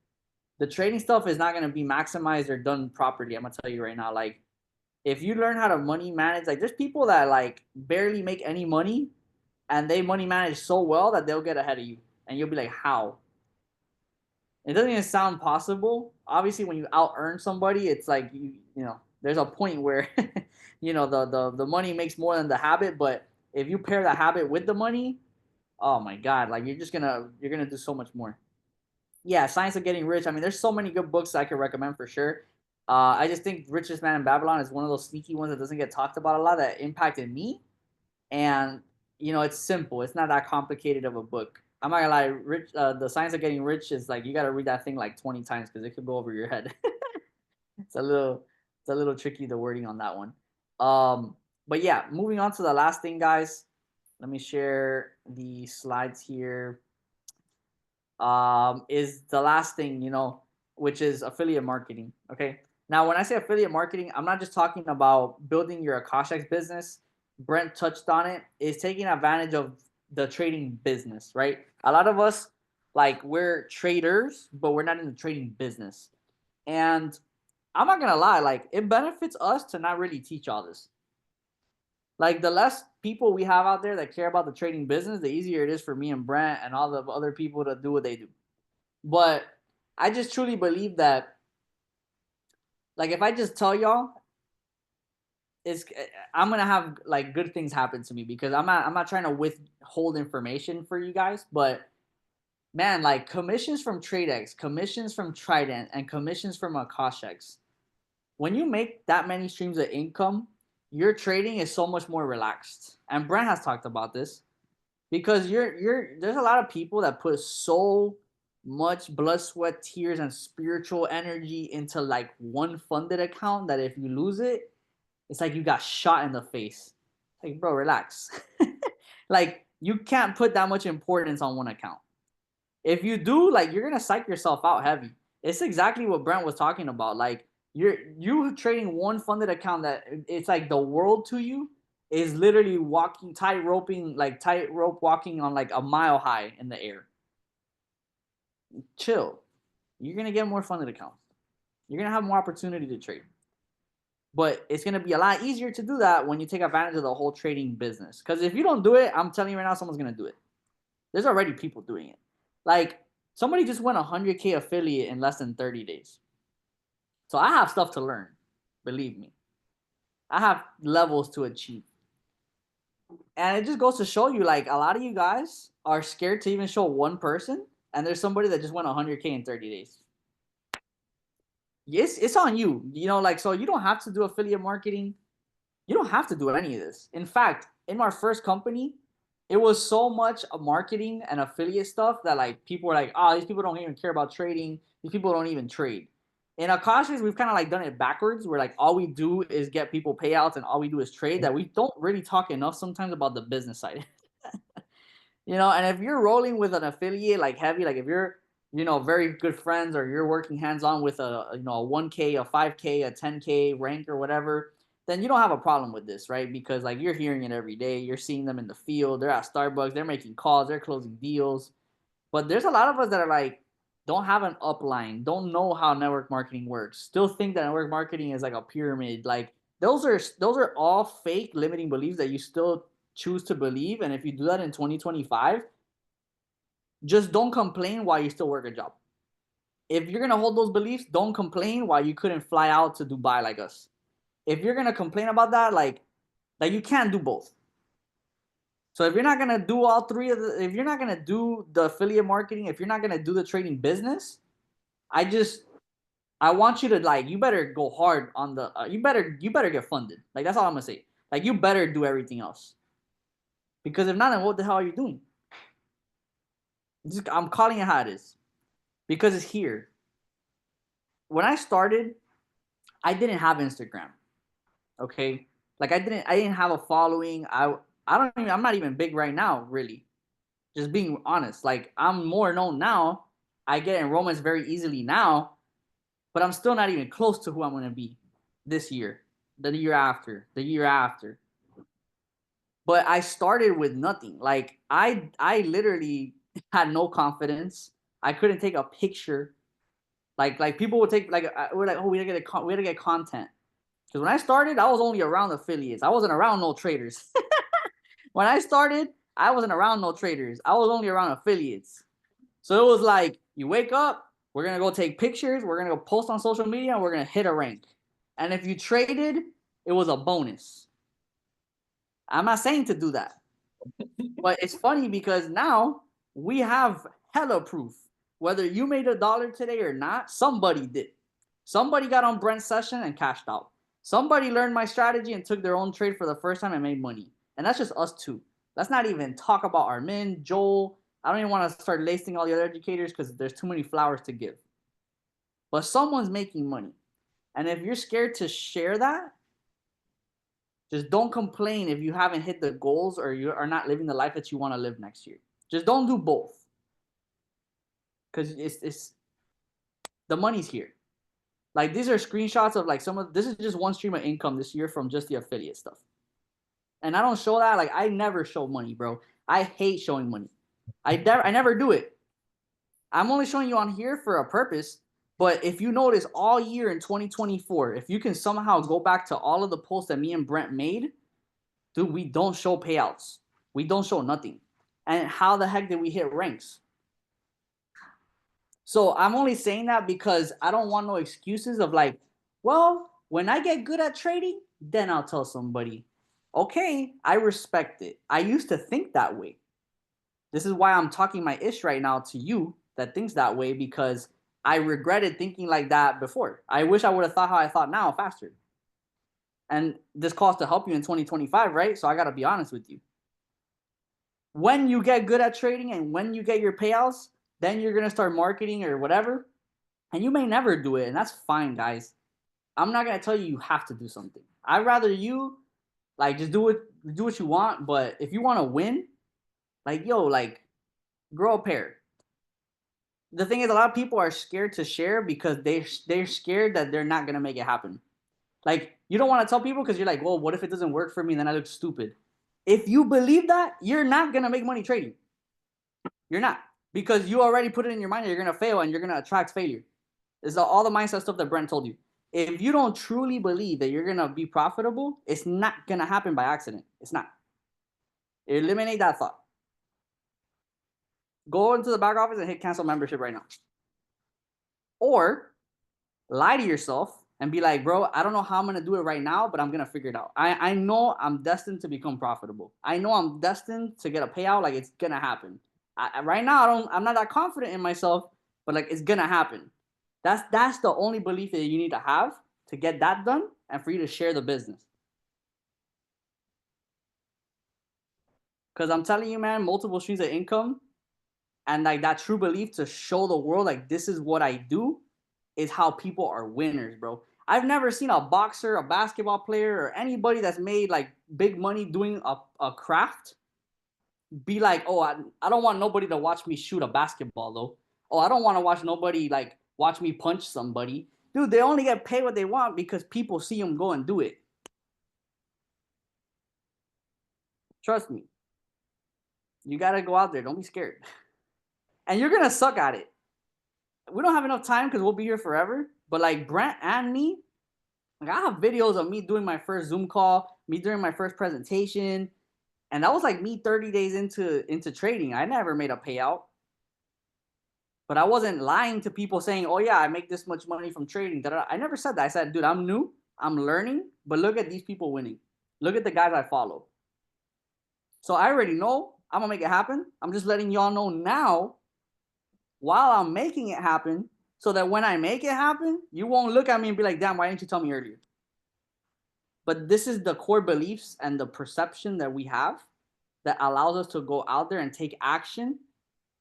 the trading stuff is not going to be maximized or done properly. I'm gonna tell you right now, like, if you learn how to money manage, like, there's people that, like, barely make any money, and they money manage so well that they'll get ahead of you, and you'll be like, how? It doesn't even sound possible. Obviously, when you out earn somebody, it's like, there's a point where the money makes more than the habit. But if you pair the habit with the money, oh my god, like you're gonna do so much more. Yeah, Science of Getting Rich. I mean, there's so many good books I could recommend for sure. I just think Richest Man in Babylon is one of those sneaky ones that doesn't get talked about a lot that impacted me. And it's simple. It's not that complicated of a book. I'm not gonna lie. The Science of Getting Rich is like you got to read that thing like 20 times because it could go over your head. it's a little, it's a little tricky the wording on that one. But yeah, moving on to the last thing, guys. Let me share the slides here. Is the last thing, which is affiliate marketing. Okay. Now, when I say affiliate marketing, I'm not just talking about building your Akashx business. Brent touched on it. Is taking advantage of the trading business, right? A lot of us, like, we're traders, but we're not in the trading business. And I'm not gonna lie, like, it benefits us to not really teach all this. Like, the less people we have out there that care about the trading business, the easier it is for me and Brent and all the other people to do what they do. But I just truly believe that, like, if I just tell y'all, it's I'm gonna have like good things happen to me because I'm not trying to withhold information for you guys, but man, like commissions from TradeX, commissions from Trident, and commissions from Akashx. When you make that many streams of income, your trading is so much more relaxed. And Brent has talked about this because there's a lot of people that put so much blood, sweat, tears, and spiritual energy into like one funded account that if you lose it, it's like you got shot in the face. Like, bro, relax. Like, you can't put that much importance on one account. If you do, like, you're gonna psych yourself out heavy. It's exactly what Brent was talking about. Like, you trading one funded account that it's like the world to you is literally walking tightrope walking on like a mile high in the air. Chill. You're gonna get more funded accounts. You're gonna have more opportunity to trade. But it's gonna be a lot easier to do that when you take advantage of the whole trading business. Because if you don't do it, I'm telling you right now, someone's gonna do it. There's already people doing it. Like, somebody just went 100K affiliate in less than 30 days. So I have stuff to learn. Believe me. I have levels to achieve. And it just goes to show you, like, a lot of you guys are scared to even show one person, and there's somebody that just went 100K in 30 days. Yes, it's on you. Like, so you don't have to do affiliate marketing. You don't have to do any of this. In fact, in our first company, it was so much marketing and affiliate stuff that like people were like, oh, these people don't even care about trading. These people don't even trade. In Akashx, we've kind of like done it backwards, where like all we do is get people payouts and all we do is trade. That we don't really talk enough sometimes about the business side. And if you're rolling with an affiliate like heavy, like if you're very good friends or you're working hands-on with a 1K, a 5K, a 10K rank or whatever, then you don't have a problem with this, right? Because like you're hearing it every day, you're seeing them in the field, they're at Starbucks, they're making calls, they're closing deals. But there's a lot of us that are like, don't have an upline, don't know how network marketing works, still think that network marketing is like a pyramid. Like those are all fake limiting beliefs that you still choose to believe. And if you do that in 2025, just don't complain while you still work a job. If you're gonna hold those beliefs, don't complain while you couldn't fly out to Dubai like us. If you're gonna complain about that, like you can't do both. So if you're not gonna do all three of if you're not gonna do the affiliate marketing, if you're not gonna do the trading business, I want you to like, you better go hard on the you better get funded. Like, that's all I'm gonna say. Like, you better do everything else. Because if not, then what the hell are you doing? I'm calling it how it is. Because it's here. When I started, I didn't have Instagram. Okay? Like, I didn't have a following. I'm not even big right now, really. Just being honest. Like, I'm more known now. I get enrollments very easily now, but I'm still not even close to who I'm gonna be this year, the year after, the year after. But I started with nothing. Like, I literally had no confidence. I couldn't take a picture. Like people would take we're like, oh, we gotta get content. Because when I started, I was only around affiliates. I wasn't around no traders. When I started, I wasn't around no traders. I was only around affiliates. So it was like, you wake up, we're gonna go take pictures, we're gonna go post on social media, and we're gonna hit a rank. And if you traded, it was a bonus. I'm not saying to do that. But it's funny because now we have hella proof. Whether you made $1 today or not, somebody did. Somebody got on Brent's session and cashed out. Somebody learned my strategy and took their own trade for the first time and made money. And that's just us two. Let's not even talk about Armin, Joel. I don't even want to start lacing all the other educators because there's too many flowers to give. But someone's making money. And if you're scared to share that, just don't complain if you haven't hit the goals or you are not living the life that you want to live next year. Just don't do both. Because it's the money's here. Like these are screenshots of like some of this is just one stream of income this year from just the affiliate stuff. And I don't show that. Like I never show money, bro. I hate showing money. I never do it. I'm only showing you on here for a purpose. But if you notice all year in 2024, if you can somehow go back to all of the posts that me and Brent made, dude, we don't show payouts. We don't show nothing. And how the heck did we hit ranks? So I'm only saying that because I don't want no excuses of like, well, when I get good at trading, then I'll tell somebody. Okay, I respect it. I used to think that way. This is why I'm talking my ish right now to you that thinks that way, because I regretted thinking like that before. I wish I would have thought how I thought now faster. And this calls to help you in 2025, right? So I got to be honest with you. When you get good at trading and when you get your payouts, then you're going to start marketing or whatever. And you may never do it. And that's fine, guys. I'm not going to tell you you have to do something. I'd rather you like just do what you want. But if you want to win, like, yo, like grow a pair. The thing is, a lot of people are scared to share because they're scared that they're not going to make it happen. Like, you don't want to tell people because you're like, well, what if it doesn't work for me? Then I look stupid. If you believe that, you're not going to make money trading. You're not. Because you already put it in your mind that you're going to fail and you're going to attract failure. This is all the mindset stuff that Brent told you. If you don't truly believe that you're going to be profitable, it's not going to happen by accident. It's not. Eliminate that thought. Go into the back office and hit cancel membership right now. Or lie to yourself and be like, bro, I don't know how I'm going to do it right now, but I'm going to figure it out. I know I'm destined to become profitable. I know I'm destined to get a payout. Like, it's going to happen. Right now, I'm not that confident in myself, but like, it's going to happen. That's the only belief that you need to have to get that done and for you to share the business. Because I'm telling you, man, multiple streams of income and like that true belief to show the world like this is what I do is how people are winners, bro. I've never seen a boxer, a basketball player, or anybody that's made like big money doing a craft be like, oh, I don't want nobody to watch me shoot a basketball though. Oh, I don't want to watch nobody like watch me punch somebody. Dude, they only get paid what they want because people see them go and do it. Trust me. You got to go out there. Don't be scared. And you're going to suck at it. We don't have enough time because we'll be here forever. But like Brent and me, like I have videos of me doing my first Zoom call, me doing my first presentation. And that was like me 30 days into trading. I never made a payout. But I wasn't lying to people saying, oh, yeah, I make this much money from trading. I never said that. I said, dude, I'm new. I'm learning. But look at these people winning. Look at the guys I follow. So I already know I'm going to make it happen. I'm just letting y'all know now while I'm making it happen so that when I make it happen, you won't look at me and be like, damn, why didn't you tell me earlier? But this is the core beliefs and the perception that we have that allows us to go out there and take action.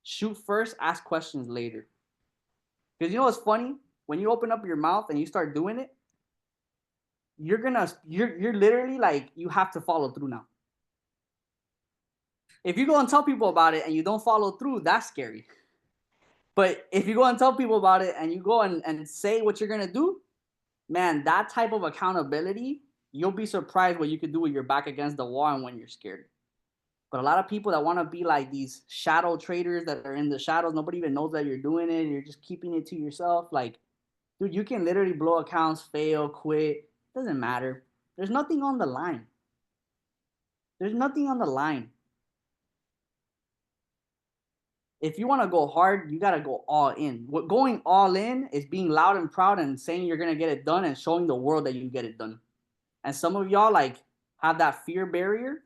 Shoot first, ask questions later. Because you know what's funny? When you open up your mouth and you start doing it, you're literally like, you have to follow through now. If you go and tell people about it and you don't follow through, that's scary. But if you go and tell people about it and you go and say what you're going to do, man, that type of accountability, you'll be surprised what you can do when you're back against the wall and when you're scared. But a lot of people that want to be like these shadow traders that are in the shadows, nobody even knows that you're doing it. You're just keeping it to yourself. Like, dude, you can literally blow accounts, fail, quit. It doesn't matter. There's nothing on the line. There's nothing on the line. If you want to go hard, you got to go all in. What going all in is being loud and proud and saying you're going to get it done and showing the world that you get it done. And some of y'all like have that fear barrier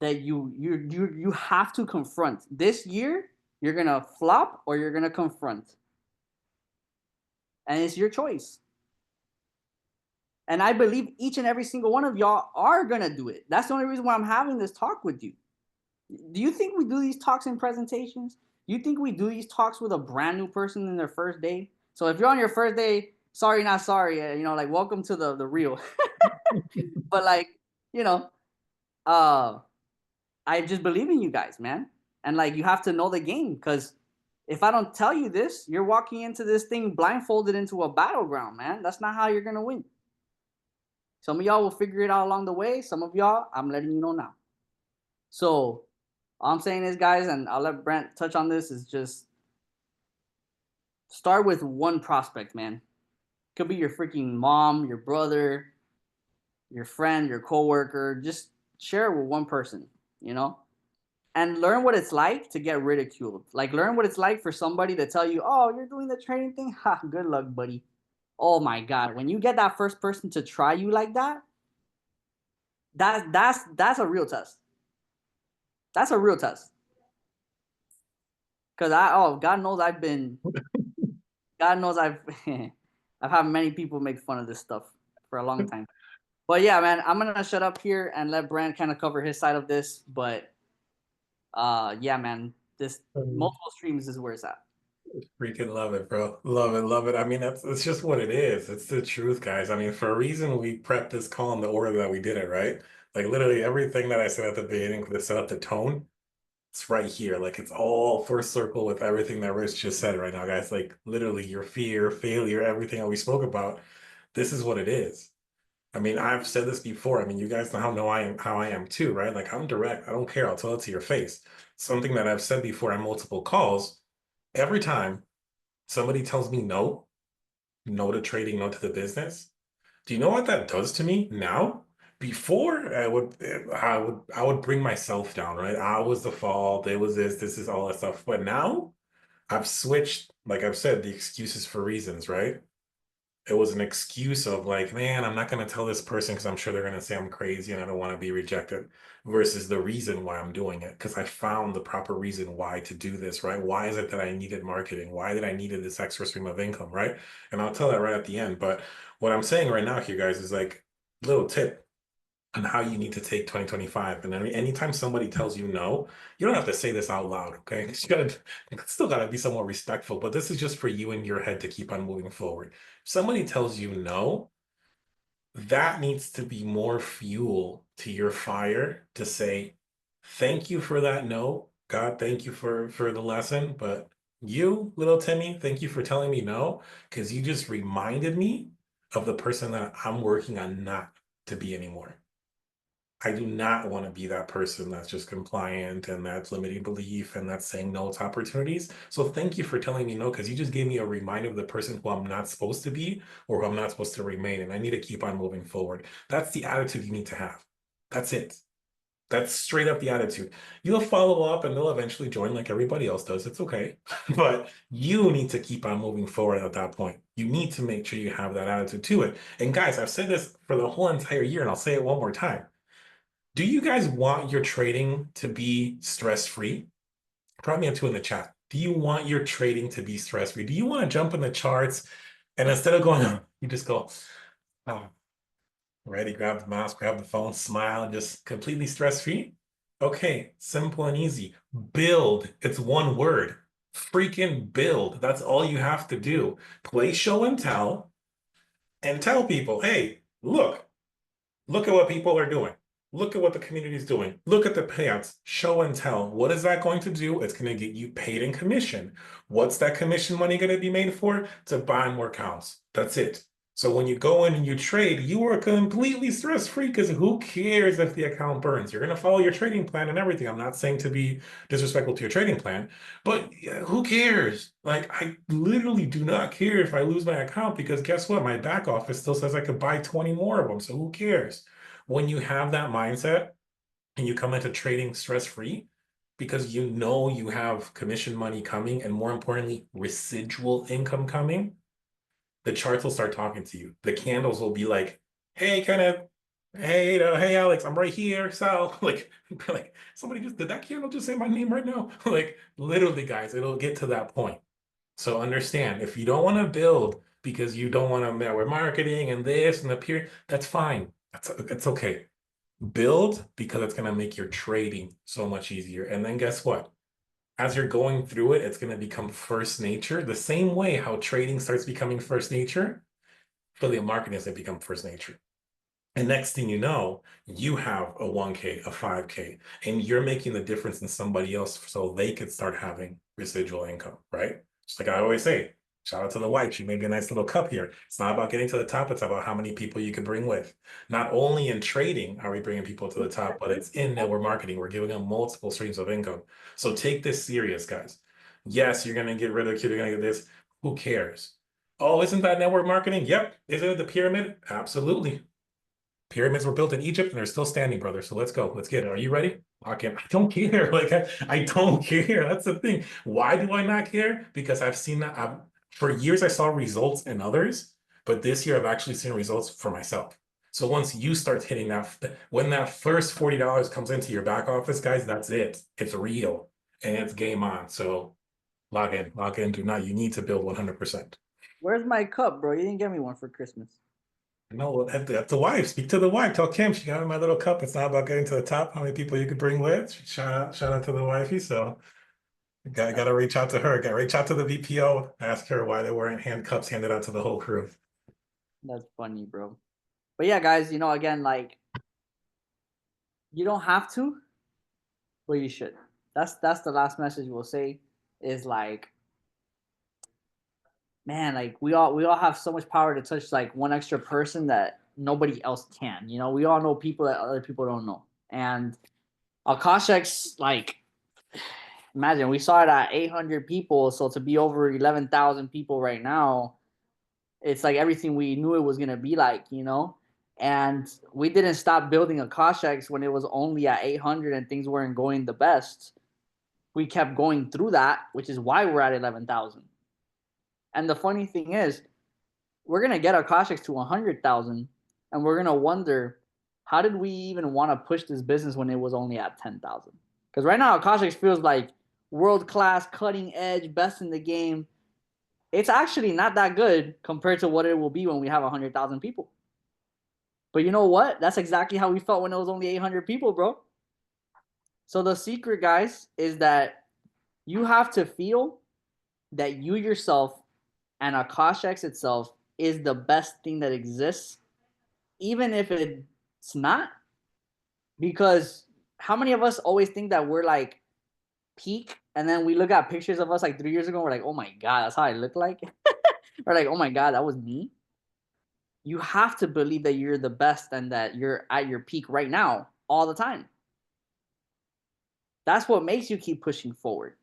that you have to confront. This year, you're gonna flop or you're gonna confront, and it's your choice. And I believe each and every single one of y'all are gonna do it. That's the only reason why I'm having this talk with you. Do you think we do these talks in presentations? You think we do these talks with a brand new person in their first day? So if you're on your first day, sorry, not sorry, like welcome to the real. But like, you know, uh, I just believe in you guys, man. And like, you have to know the game because if I don't tell you this, you're walking into this thing blindfolded into a battleground, man. That's not how you're gonna win. Some of y'all will figure it out along the way. Some of y'all, I'm letting you know now. So all I'm saying is, guys, and I'll let Brent touch on this, is just start with one prospect, man. Could be your freaking mom, your brother, your friend, your coworker. Just share it with one person, you know? And learn what it's like to get ridiculed. Like, learn what it's like for somebody to tell you, oh, you're doing the trading thing? Ha, good luck, buddy. Oh my God. When you get that first person to try you like that, that's a real test. That's a real test. Cause God knows God knows I've had many people make fun of this stuff for a long time. But yeah, man, I'm gonna shut up here and let Brand kind of cover his side of this. But yeah, man, this multiple streams is where it's at. Freaking love it, bro. Love it, love it. I mean, that's just what it is. It's the truth, guys. I mean, for a reason, we prepped this call in the order that we did it, right? Like literally everything that I said at the beginning to set up the tone, it's right here. Like it's all first circle with everything that Rich just said right now, guys. Like literally your fear, failure, everything that we spoke about. This is what it is. I mean, I've said this before. I mean, you guys know how I am too, right? Like I'm direct. I don't care. I'll tell it to your face. Something that I've said before on multiple calls. Every time somebody tells me no, no to trading, no to the business, do you know what that does to me now? Before I would bring myself down, right? I was the fault. It was this is all that stuff. But now I've switched, like I've said, the excuses for reasons, right? It was an excuse of like, man, I'm not going to tell this person because I'm sure they're going to say I'm crazy and I don't want to be rejected, versus the reason why I'm doing it. Because I found the proper reason why to do this, right? Why is it that I needed marketing? Why did I needed this extra stream of income, right? And I'll tell that right at the end. But what I'm saying right now here, guys, is like little tip on how you need to take 2025. And then anytime somebody tells you no, you don't have to say this out loud, okay? You still gotta be somewhat respectful, but this is just for you in your head to keep on moving forward. If somebody tells you no, that needs to be more fuel to your fire to say, thank you for that no. God, thank you for the lesson. But you, little Timmy, thank you for telling me no, because you just reminded me of the person that I'm working on not to be anymore. I do not want to be that person that's just compliant and that's limiting belief and that's saying no to opportunities. So thank you for telling me no, because you just gave me a reminder of the person who I'm not supposed to be or who I'm not supposed to remain. And I need to keep on moving forward. That's the attitude you need to have. That's it. That's straight up the attitude. You'll follow up and they'll eventually join like everybody else does. It's okay. But you need to keep on moving forward at that point. You need to make sure you have that attitude to it. And guys, I've said this for the whole entire year and I'll say it one more time. Do you guys want your trading to be stress-free? Drop me a two in the chat. Do you want your trading to be stress-free? Do you want to jump in the charts and instead of going, you just go, oh, ready, grab the mouse, grab the phone, smile, and just completely stress-free? Okay, simple and easy. Build. It's one word. Freaking build. That's all you have to do. Play show and tell people, hey, look at what people are doing. Look at what the community is doing. Look at the payouts. Show and tell. What is that going to do? It's going to get you paid in commission. What's that commission money going to be made for? To buy more accounts. That's it. So when you go in and you trade, you are completely stress-free because who cares if the account burns? You're going to follow your trading plan and everything. I'm not saying to be disrespectful to your trading plan, but who cares? Like, I literally do not care if I lose my account because guess what? My back office still says I could buy 20 more of them. So who cares? When you have that mindset and you come into trading stress-free because you know you have commission money coming and more importantly, residual income coming, the charts will start talking to you. The candles will be like, hey, Kenneth, Hey, hey, Alex, I'm right here. So, like somebody just did that candle just say my name right now? Like, literally, guys, it'll get to that point. So understand, if you don't want to build because you don't want to network marketing and this and the peer, that's fine. That's okay. Build because it's going to make your trading so much easier. And then guess what? As you're going through it, it's going to become first nature. The same way how trading starts becoming first nature, affiliate marketing has to become first nature. And next thing you know, you have a 1K, a 5K, and you're making the difference in somebody else so they could start having residual income, right? Just like I always say, shout out to the wife. She made me a nice little cup here. It's not about getting to the top, it's about how many people you can bring with. Not only in trading are we bringing people to the top, but it's in network marketing. We're giving them multiple streams of income. So take this serious, guys. Yes, you're going to get ridiculed, you're going to get this. Who cares? Oh, isn't that network marketing? Yep. Isn't it the pyramid? Absolutely. Pyramids were built in Egypt and they're still standing, brother. So let's go. Let's get it. Are you ready? Lock in. I don't care. I don't care. That's the thing. Why do I not care? Because I've seen that. For years, I saw results in others, but this year I've actually seen results for myself. So once you start hitting that, when that first $40 comes into your back office, guys, that's it. It's real and it's game on. So log in, log in. Do not. You need to build 100%. Where's my cup, bro? You didn't get me one for Christmas. No, that's the wife. Speak to the wife. Tell Kim she got in my little cup. It's not about getting to the top. How many people you could bring with? Shout out to the wifey. So got to reach out to her. Got to reach out to the VPO. Ask her why they weren't hand cups handed out to the whole crew. That's funny, bro. But yeah, guys, again, like you don't have to, but you should. That's the last message we'll say is like, man, like we all have so much power to touch like one extra person that nobody else can. We all know people that other people don't know. And Akashx, like, imagine we saw it at 800 people, so to be over 11,000 people right now, it's like everything we knew it was gonna be like. And we didn't stop building Akashx when it was only at 800 and things weren't going the best. We kept going through that, which is why we're at 11,000. And the funny thing is, we're gonna get Akashx to 100,000, and we're gonna wonder how did we even want to push this business when it was only at 10,000? Because right now Akashx feels like world class, cutting edge, best in the game. It's actually not that good compared to what it will be when we have 100,000 people. But you know what? That's exactly how we felt when it was only 800 people, bro. So the secret, guys, is that you have to feel that you yourself and Akashx itself is the best thing that exists, even if it's not. Because how many of us always think that we're like peak, and then we look at pictures of us like 3 years ago, and we're like, oh my God, that's how I look like? Or like, oh my God, that was me. You have to believe that you're the best and that you're at your peak right now all the time. That's what makes you keep pushing forward.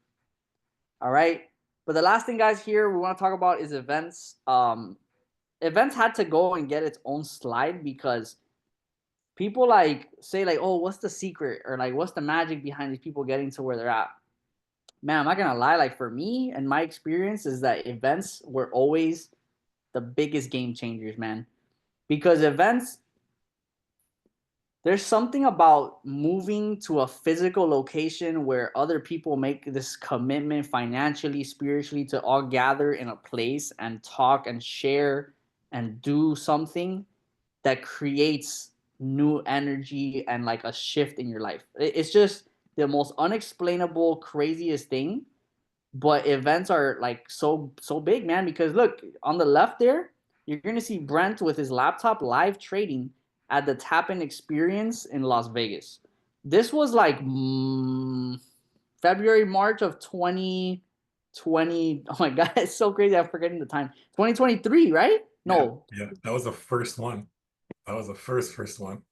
All right. But the last thing, guys, here we want to talk about is events. Events had to go and get its own slide because people like say like, oh, what's the secret, or like what's the magic behind these people getting to where they're at? Man, I'm not gonna lie. Like for me and my experience is that events were always the biggest game changers, man. Because events, there's something about moving to a physical location where other people make this commitment financially, spiritually, to all gather in a place and talk and share and do something that creates new energy and like a shift in your life. It's just the most unexplainable, craziest thing. But events are like so big, man, because look on the left there, you're gonna see Brent with his laptop live trading at the Tap-In Experience in Las Vegas. This was like February, March of 2020. Oh my God, it's so crazy. I'm forgetting the time. 2023, right? Yeah, No. yeah. That was the first one. That was the first one.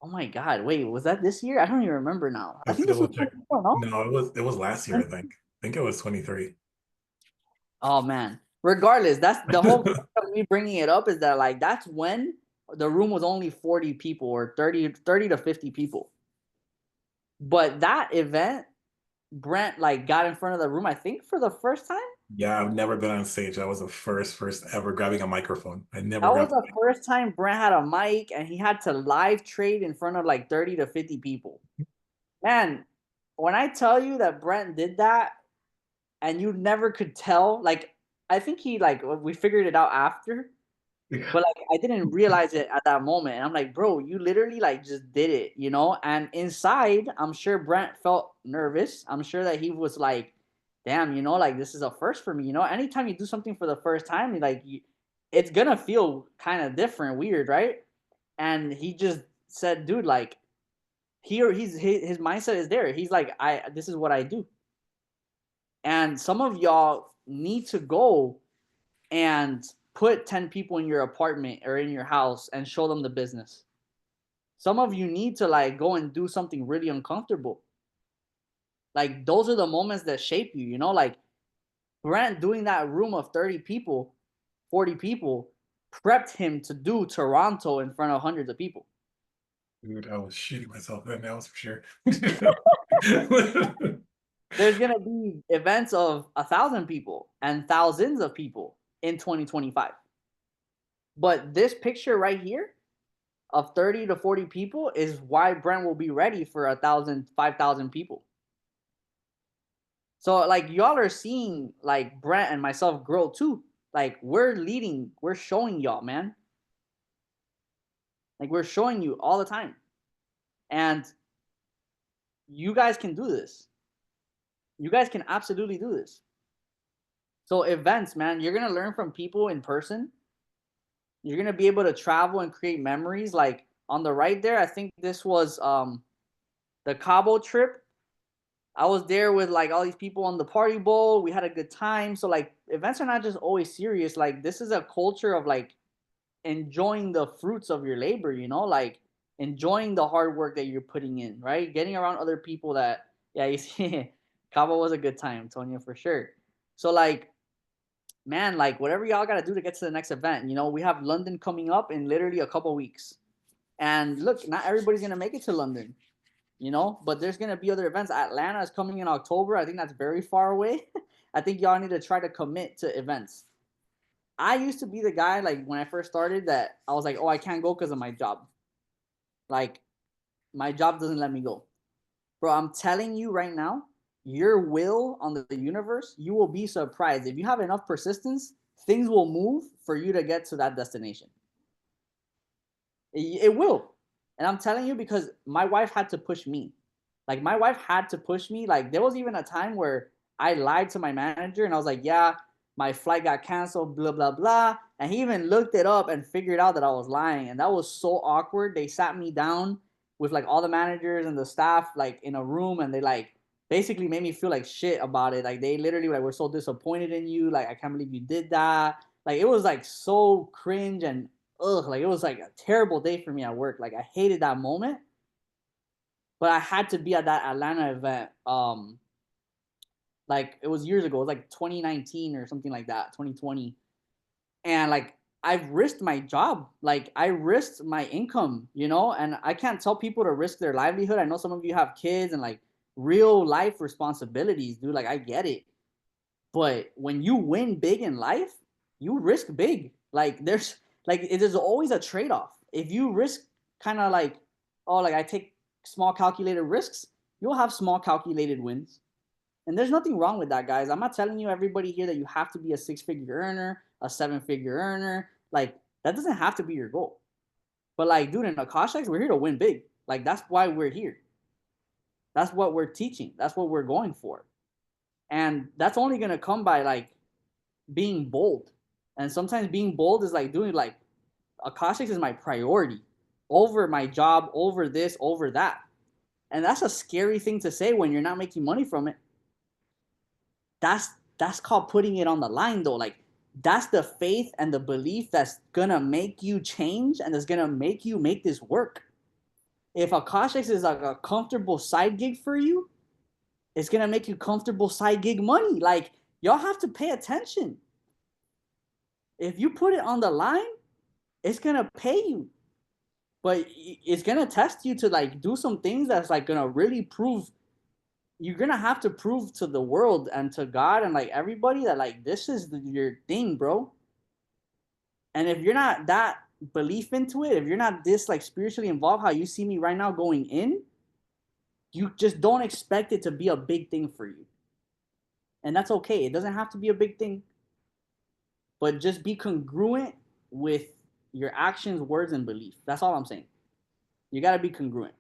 Oh my God. Wait, was that this year? I don't even remember now. I Let's think this was double check. 24, no? No, it was last year, I think. I think it was 23. Oh man. Regardless, that's the whole point of me bringing it up is that like that's when the room was only 40 people or 30 to 50 people. But that event, Brent like got in front of the room, I think for the first time. Yeah, I've never been on stage. I was the first ever grabbing a microphone. I never That was grabbed. the first time Brent had a mic and he had to live trade in front of like 30 to 50 people. Man, when I tell you that Brent did that and you never could tell, like I think he like we figured it out after, but like I didn't realize it at that moment. And I'm like, bro, you literally like just did it, you know? And inside, I'm sure Brent felt nervous. I'm sure that he was like, damn, you know, like this is a first for me, you know? Anytime you do something for the first time, like it's gonna feel kind of different, weird, right? And he just said, dude, like here his mindset is there. He's like, I this is what I do. And some of y'all need to go and put 10 people in your apartment or in your house and show them the business. Some of you need to like go and do something really uncomfortable. Like those are the moments that shape you, you know, like Grant doing that room of 30 people, 40 people prepped him to do Toronto in front of hundreds of people. Dude, I was shooting myself then, that was for sure. There's going to be events of 1,000 people and thousands of people in 2025. But this picture right here of 30 to 40 people is why Brent will be ready for 1,000, 5,000 people. So like y'all are seeing like Brent and myself grow too. Like we're leading, we're showing y'all, man. Like we're showing you all the time. And you guys can do this. You guys can absolutely do this. So events, man, you're going to learn from people in person. You're going to be able to travel and create memories. Like on the right there, I think this was the Cabo trip. I was there with like all these people on the party bowl. We had a good time. So like events are not just always serious. Like this is a culture of like enjoying the fruits of your labor, you know, like enjoying the hard work that you're putting in, right? Getting around other people that, yeah, you see, Cabo was a good time, Tonya, for sure. So like, man, like whatever y'all got to do to get to the next event, you know, we have London coming up in literally a couple weeks. And look, not everybody's going to make it to London, you know, but there's going to be other events. Atlanta is coming in October. I think that's very far away. I think y'all need to try to commit to events. I used to be the guy like when I first started that I was like, oh, I can't go because of my job. Like my job doesn't let me go. Bro, I'm telling you right now, your will on the universe, you will be surprised. If you have enough persistence, things will move for you to get to that destination. It will. And I'm telling you because my wife had to push me. Like my wife had to push me. Like there was even a time where I lied to my manager and I was like, yeah, my flight got canceled, blah, blah, blah. And he even looked it up and figured out that I was lying. And that was so awkward. They sat me down with like all the managers and the staff like in a room and they like basically made me feel like shit about it. Like they literally like, we're so disappointed in you. Like, I can't believe you did that. Like it was like so cringe and ugh, like it was like a terrible day for me at work. Like I hated that moment, but I had to be at that Atlanta event. Like it was years ago. It was like 2019 or something like that, 2020. And like I've risked my job. Like I risked my income, you know, and I can't tell people to risk their livelihood. I know some of you have kids and like real life responsibilities, dude. Like I get it. But when you win big in life, you risk big. Like there's always a trade-off. If you risk kind of like, oh, like I take small calculated risks, you'll have small calculated wins. And there's nothing wrong with that, guys. I'm not telling you everybody here that you have to be a six-figure earner, a seven-figure earner. Like that doesn't have to be your goal. But like, dude, in Akashx, we're here to win big. Like that's why we're here. That's what we're teaching. That's what we're going for. And that's only gonna come by like being bold. And sometimes being bold is like doing like Akashx is my priority over my job, over this, over that. And that's a scary thing to say when you're not making money from it. That's called putting it on the line though. Like that's the faith and the belief that's gonna make you change and that's gonna make you make this work. If Akashx is like a comfortable side gig for you, it's gonna make you comfortable side gig money. Like y'all have to pay attention. If you put it on the line, it's gonna pay you, but it's gonna test you to like do some things that's like gonna really prove you're gonna have to prove to the world and to God and like everybody that like this is your thing, bro. And if you're not that belief into it, if you're not this like spiritually involved, how you see me right now going in, you just don't expect it to be a big thing for you. And that's okay. It doesn't have to be a big thing, but just be congruent with your actions, words, and belief. That's all I'm saying. You got to be congruent.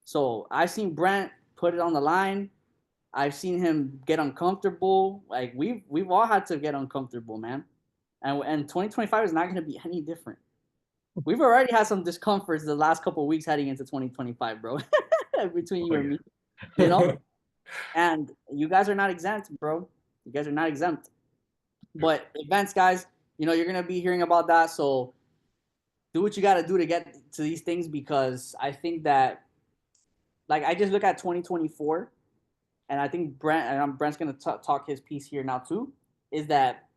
So I've seen Brent put it on the line. I've seen him get uncomfortable. Like we've all had to get uncomfortable, man. And 2025 is not going to be any different. We've already had some discomforts the last couple of weeks heading into 2025, bro. Between you Oh, and me, you know. yeah. And you guys are not exempt, bro. You guys are not exempt. But events, guys, you're gonna be hearing about that. So do what you got to do to get to these things because I think that, like, I just look at 2024, and I think Brent's gonna talk his piece here now too. Is that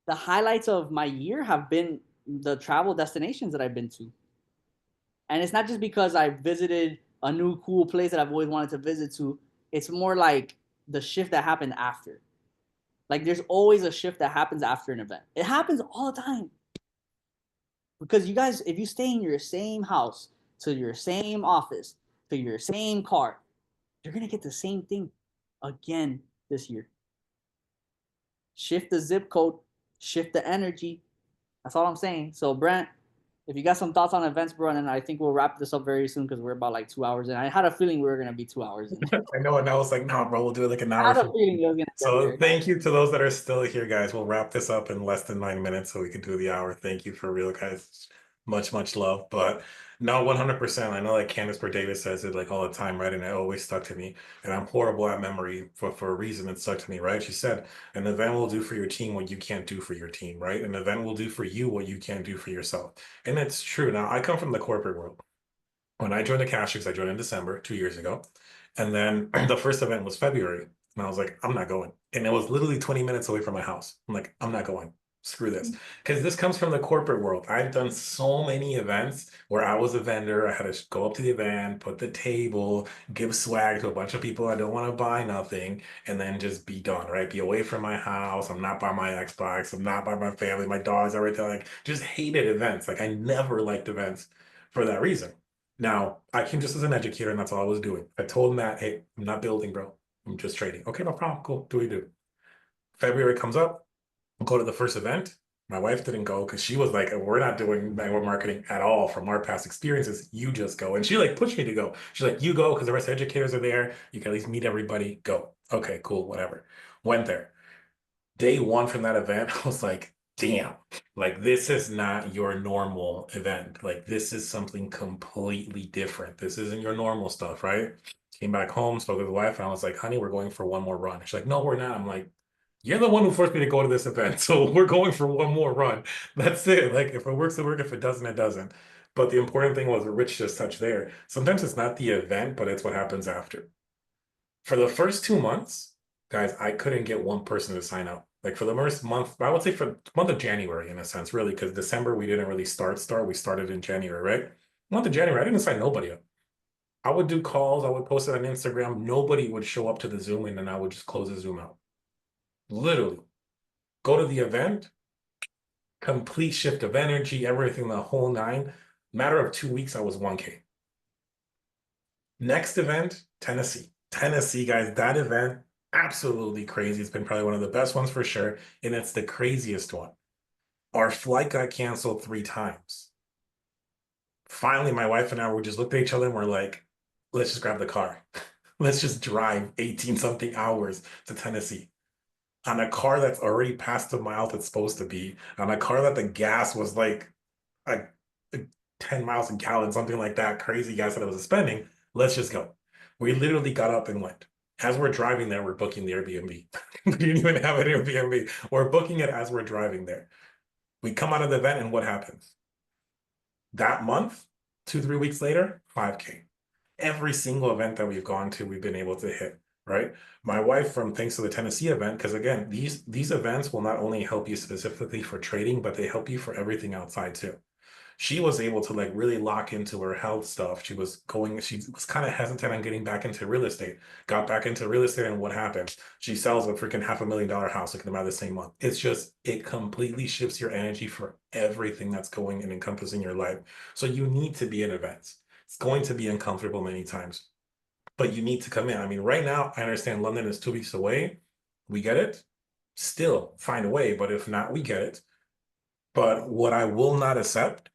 the highlights of my year have been the travel destinations that I've been to, and it's not just because I visited a new cool place that I've always wanted to visit to. It's more like the shift that happened after. Like there's always a shift that happens after an event. It happens all the time. Because you guys, if you stay in your same house, to your same office, to your same car, you're gonna get the same thing again this year. Shift the zip code, shift the energy. That's all I'm saying. So Brent, if you got some thoughts on events, bro, and then I think we'll wrap this up very soon because we're about like 2 hours in. I had a feeling we were gonna be 2 hours in. I know, and I was like, no, bro, we'll do it like an I hour. had a feeling it was gonna get So there. thank you to those that are still here, guys. We'll wrap this up in less than 9 minutes so we can do the hour. Thank you for real, guys. Much, much love. But no, 100%. I know like Candace Davis says it like all the time, right? And it always stuck to me. And I'm horrible at memory for a reason it stuck to me, right? She said, an event will do for your team what you can't do for your team, right? An event will do for you what you can't do for yourself. And it's true. Now, I come from the corporate world. When I joined Akashx, I joined in December 2 years ago. And then the first event was February. And I was like, I'm not going. And it was literally 20 minutes away from my house. I'm like, I'm not going. Screw this. Because this comes from the corporate world. I've done so many events where I was a vendor. I had to go up to the event, put the table, give swag to a bunch of people I don't want to buy nothing, and then just be done, right? Be away from my house. I'm not by my Xbox. I'm not by my family. My dog's everything. Like, just hated events. Like, I never liked events for that reason. Now, I came just as an educator, and that's all I was doing. I told Matt, hey, I'm not building, bro. I'm just trading. Okay, no problem. Cool. Do we do? February comes up. I'll go to the first event. My wife didn't go because she was like, we're not doing network marketing at all from our past experiences. You just go. And she like pushed me to go. She's like, you go because the rest of the educators are there. You can at least meet everybody. Go. Okay, cool, whatever. Went there. Day one from that event, I was like, damn, like this is not your normal event. Like this is something completely different. This isn't your normal stuff, right? Came back home, spoke with the wife, and I was like, honey, we're going for one more run. She's like, no, we're not. I'm like, you're the one who forced me to go to this event. So we're going for one more run. That's it. Like if it works, it works. If it doesn't, it doesn't. But the important thing was what Rich just touched there. Sometimes it's not the event, but it's what happens after. For the first 2 months, guys, I couldn't get one person to sign up. Like for the first month, I would say for the month of January, in a sense, really, because December we didn't really start. We started in January, right? Month of January, I didn't sign nobody up. I would do calls, I would post it on Instagram. Nobody would show up to the Zoom, and then I would just close the Zoom out. Literally, go to the event, complete shift of energy, everything, the whole nine. Matter of 2 weeks, I was 1K. Next event, Tennessee. Tennessee, guys, that event, absolutely crazy. It's been probably one of the best ones for sure. And it's the craziest one. Our flight got canceled 3 times. Finally, my wife and I were just looked at each other and we're like, let's just grab the car. Let's just drive 18 something hours to Tennessee on a car that's already past the mile that's supposed to be, on a car that the gas was like a, a 10 miles a gallon, something like that. Crazy gas that I was spending. Let's just go. We literally got up and went. As we're driving there, we're booking the Airbnb. We didn't even have an Airbnb. We're booking it as we're driving there. We come out of the event, and what happens? That month, 2, 3 weeks later, 5K. Every single event that we've gone to, we've been able to hit, right? My wife, from thanks to the Tennessee event, because again, these events will not only help you specifically for trading, but they help you for everything outside too. she was able to like really lock into her health stuff. She was kind of hesitant on getting back into real estate, got back into real estate, and what happens? She sells a freaking $500,000 house like about the same month. It's just, it completely shifts your energy for everything that's going and encompassing your life. So you need to be in events. It's going to be uncomfortable many times, but you need to come in. I mean, right now, I understand London is 2 weeks away. We get it. Still find a way, but if not, we get it. But what I will not accept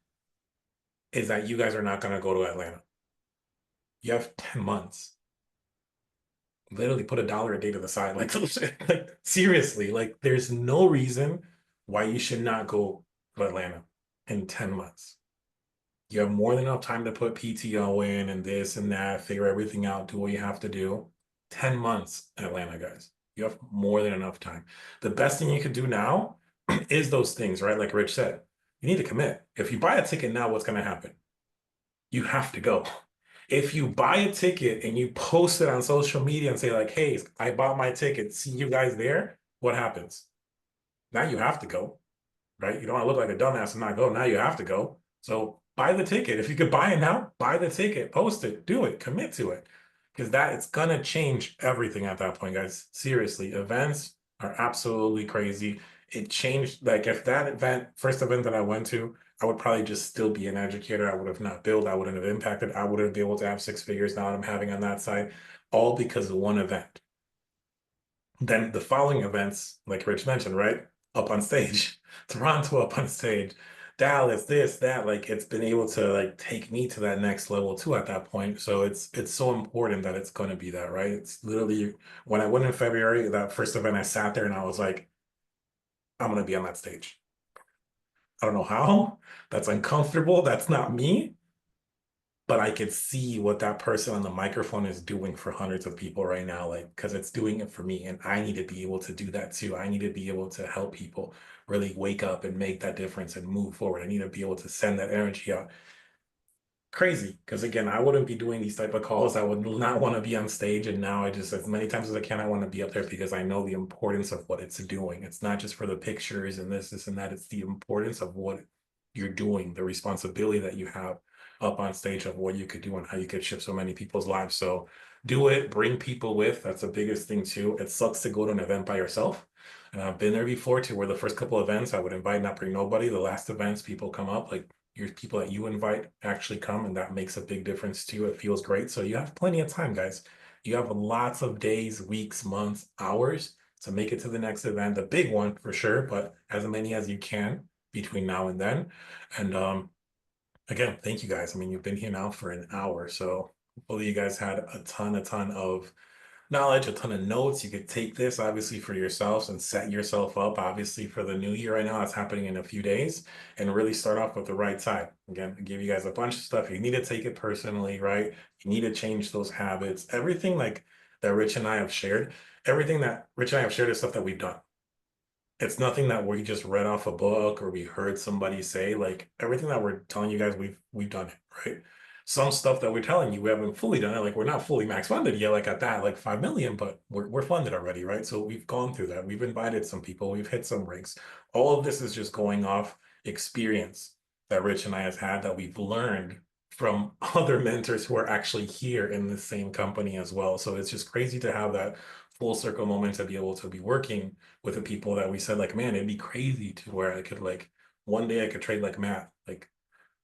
is that you guys are not going to go to Atlanta. You have 10 months. Literally put $1 a day to the side. Like seriously, like there's no reason why you should not go to Atlanta in 10 months. You have more than enough time to put PTO in and this and that, figure everything out, do what you have to do. 10 months, Atlanta, guys. You have more than enough time. The best thing you could do now is those things, right? Like Rich said, you need to commit. If you buy a ticket now, what's going to happen? You have to go. If you buy a ticket and you post it on social media and say like, hey, I bought my ticket, see you guys there, what happens? Now you have to go, right? You don't want to look like a dumbass and not go. Now you have to go. So buy the ticket. If you could buy it now, buy the ticket, post it, do it, commit to it. Because it's gonna change everything at that point, guys. Seriously, events are absolutely crazy. It changed, like if that event, first event that I went to, I would probably just still be an educator. I would have not built, I wouldn't have impacted, I wouldn't be able to have 6 figures now that I'm having on that side, all because of one event. Then the following events, like Rich mentioned, right? Up on stage, Toronto up on stage, Dallas, this, that, like it's been able to like take me to that next level too at that point. So it's so important that it's gonna be that, right? It's literally when I went in February, that first event, I sat there and I was like, I'm gonna be on that stage. I don't know how. That's uncomfortable. That's not me, but I could see what that person on the microphone is doing for hundreds of people right now, like, because it's doing it for me. And I need to be able to do that too. I need to be able to help people really wake up and make that difference and move forward. I need to be able to send that energy out. Crazy, because again, I wouldn't be doing these type of calls. I would not want to be on stage. And now I just, as many times as I can, I want to be up there because I know the importance of what it's doing. It's not just for the pictures and this and that. It's the importance of what you're doing, the responsibility that you have up on stage of what you could do and how you could shift so many people's lives. So do it, bring people with. That's the biggest thing too. It sucks to go to an event by yourself. And I've been there before too, where the first couple events I would invite, not bring nobody. The last events, people come up, like your people that you invite actually come, and that makes a big difference too. It feels great. So you have plenty of time, guys. You have lots of days, weeks, months, hours to make it to the next event, the big one for sure, but as many as you can between now and then. And again, thank you guys. I mean, you've been here now for an hour, so hopefully you guys had a ton of knowledge, a ton of notes. You could take this obviously for yourselves and set yourself up obviously for the new year right now. It's happening in a few days, and really start off with the right side. Again, I give you guys a bunch of stuff. You need to take it personally, right? You need to change those habits. Everything like that Rich and I have shared, everything that Rich and I have shared is stuff that we've done. It's nothing that we just read off a book or we heard somebody say. Like everything that we're telling you guys, we've done it, right? Some stuff that we're telling you, we haven't fully done it. Like we're not fully max funded yet, like at that, like 5 million, but we're funded already, right? So we've gone through that. We've invited some people, we've hit some rigs. All of this is just going off experience that Rich and I has had, that we've learned from other mentors who are actually here in the same company as well. So it's just crazy to have that full circle moment to be able to be working with the people that we said, like, man, it'd be crazy to where I could like one day I could trade like Matt, like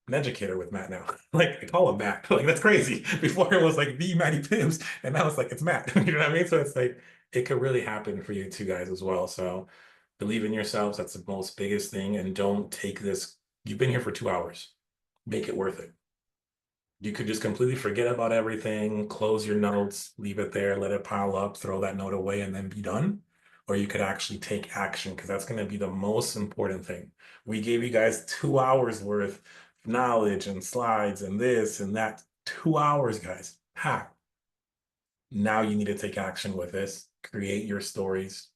an educator with Matt now. Like I call him Matt. Like that's crazy. Before it was like the Matty Pibbs, and now it's like it's Matt. You know what I mean? So it's like it could really happen for you two guys as well. So believe in yourselves. That's the most biggest thing. And don't take this. You've been here for 2 hours. Make it worth it. You could just completely forget about everything, close your notes, leave it there, let it pile up, throw that note away, and then be done. Or you could actually take action, because that's going to be the most important thing. We gave you guys 2 hours worth of knowledge and slides and this and that. 2 hours, guys. Packed. Now you need to take action with this. Create your stories.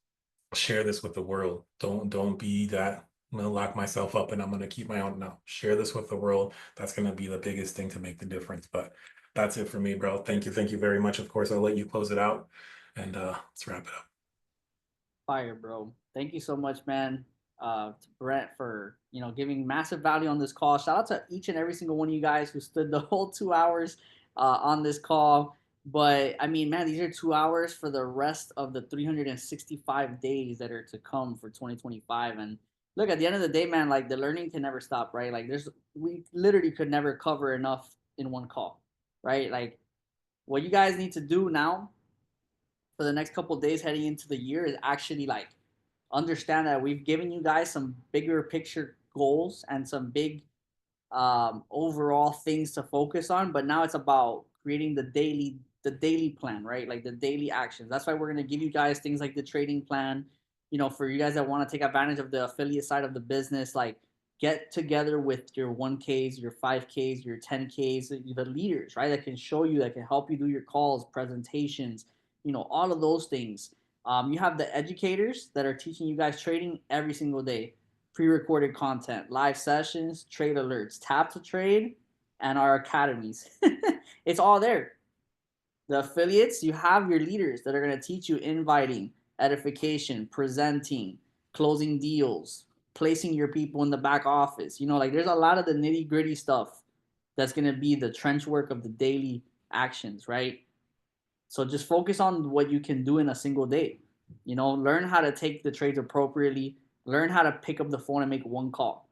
Share this with the world. Don't be that I'm gonna lock myself up and I'm gonna keep my own. No, share this with the world. That's gonna be the biggest thing to make the difference. But that's it for me, bro. Thank you very much. Of course, I'll let you close it out, and let's wrap it up. Fire, bro. Thank you so much, man. to Brent for giving massive value on this call. Shout out to each and every single one of you guys who stood the whole 2 hours on this call. But I mean, man, these are 2 hours for the rest of the 365 days that are to come for 2025. And look, at the end of the day, man, like the learning can never stop, right? Like we literally could never cover enough in one call, right? Like what you guys need to do now for the next couple days heading into the year is actually like understand that we've given you guys some bigger picture goals and some big overall things to focus on. But now it's about creating the daily plan, right? Like the daily actions. That's why we're gonna give you guys things like the trading plan. For you guys that want to take advantage of the affiliate side of the business, like get together with your 1Ks, your 5Ks, your 10Ks, the leaders, right? That can show you, that can help you do your calls, presentations, all of those things. You have the educators that are teaching you guys trading every single day, pre-recorded content, live sessions, trade alerts, tap to trade, and our academies. It's all there. The affiliates, you have your leaders that are going to teach you inviting, edification, presenting, closing deals, placing your people in the back office. Like there's a lot of the nitty gritty stuff that's going to be the trench work of the daily actions, right? So just focus on what you can do in a single day. Learn how to take the trades appropriately, learn how to pick up the phone and make one call.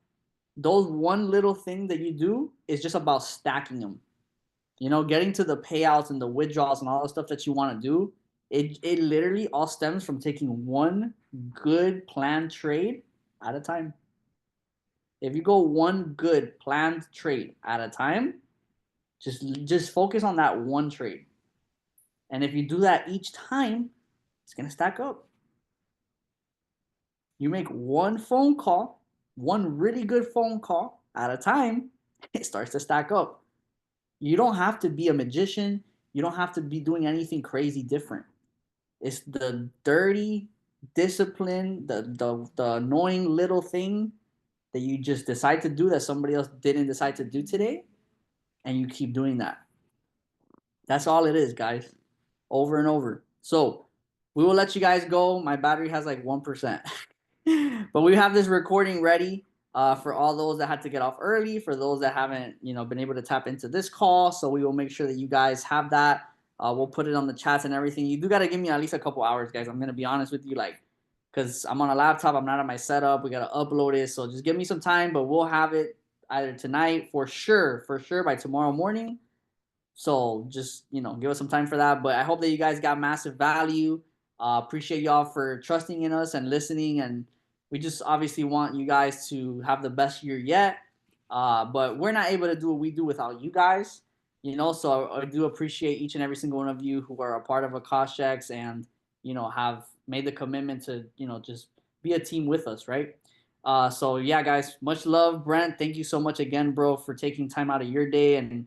Those one little thing that you do is just about stacking them. Getting to the payouts and the withdrawals and all the stuff that you want to do, it literally all stems from taking one good planned trade at a time. If you go one good planned trade at a time, just focus on that one trade. And if you do that each time, it's going to stack up. You make one phone call, one really good phone call at a time, it starts to stack up. You don't have to be a magician. You don't have to be doing anything crazy different. It's the dirty discipline, the annoying little thing that you just decide to do that somebody else didn't decide to do today, and you keep doing that. That's all it is, guys. Over and over. So we will let you guys go. My battery has like 1%. But we have this recording ready for all those that had to get off early, for those that haven't, been able to tap into this call. So we will make sure that you guys have that. We'll put it on the chats and everything. You do got to give me at least a couple hours, guys. I'm going to be honest with you, like, because I'm on a laptop. I'm not at my setup. We got to upload it. So just give me some time, but we'll have it either tonight for sure, by tomorrow morning. So just, give us some time for that. But I hope that you guys got massive value. Appreciate y'all for trusting in us and listening. And we just obviously want you guys to have the best year yet. But we're not able to do what we do without you guys, So I do appreciate each and every single one of you who are a part of Akashx and, have made the commitment to, just be a team with us, right? So yeah, guys, much love. Brent, thank you so much again, bro, for taking time out of your day and,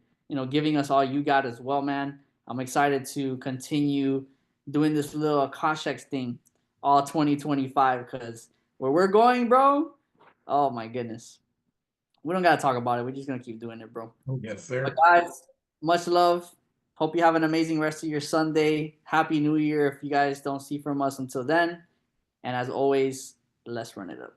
giving us all you got as well, man. I'm excited to continue doing this little Akashx thing all 2025 because where we're going, bro, oh my goodness. We don't got to talk about it. We're just going to keep doing it, bro. Yes, sir. But guys, much love. Hope you have an amazing rest of your Sunday. Happy New Year if you guys don't see from us until then. And as always, let's run it up.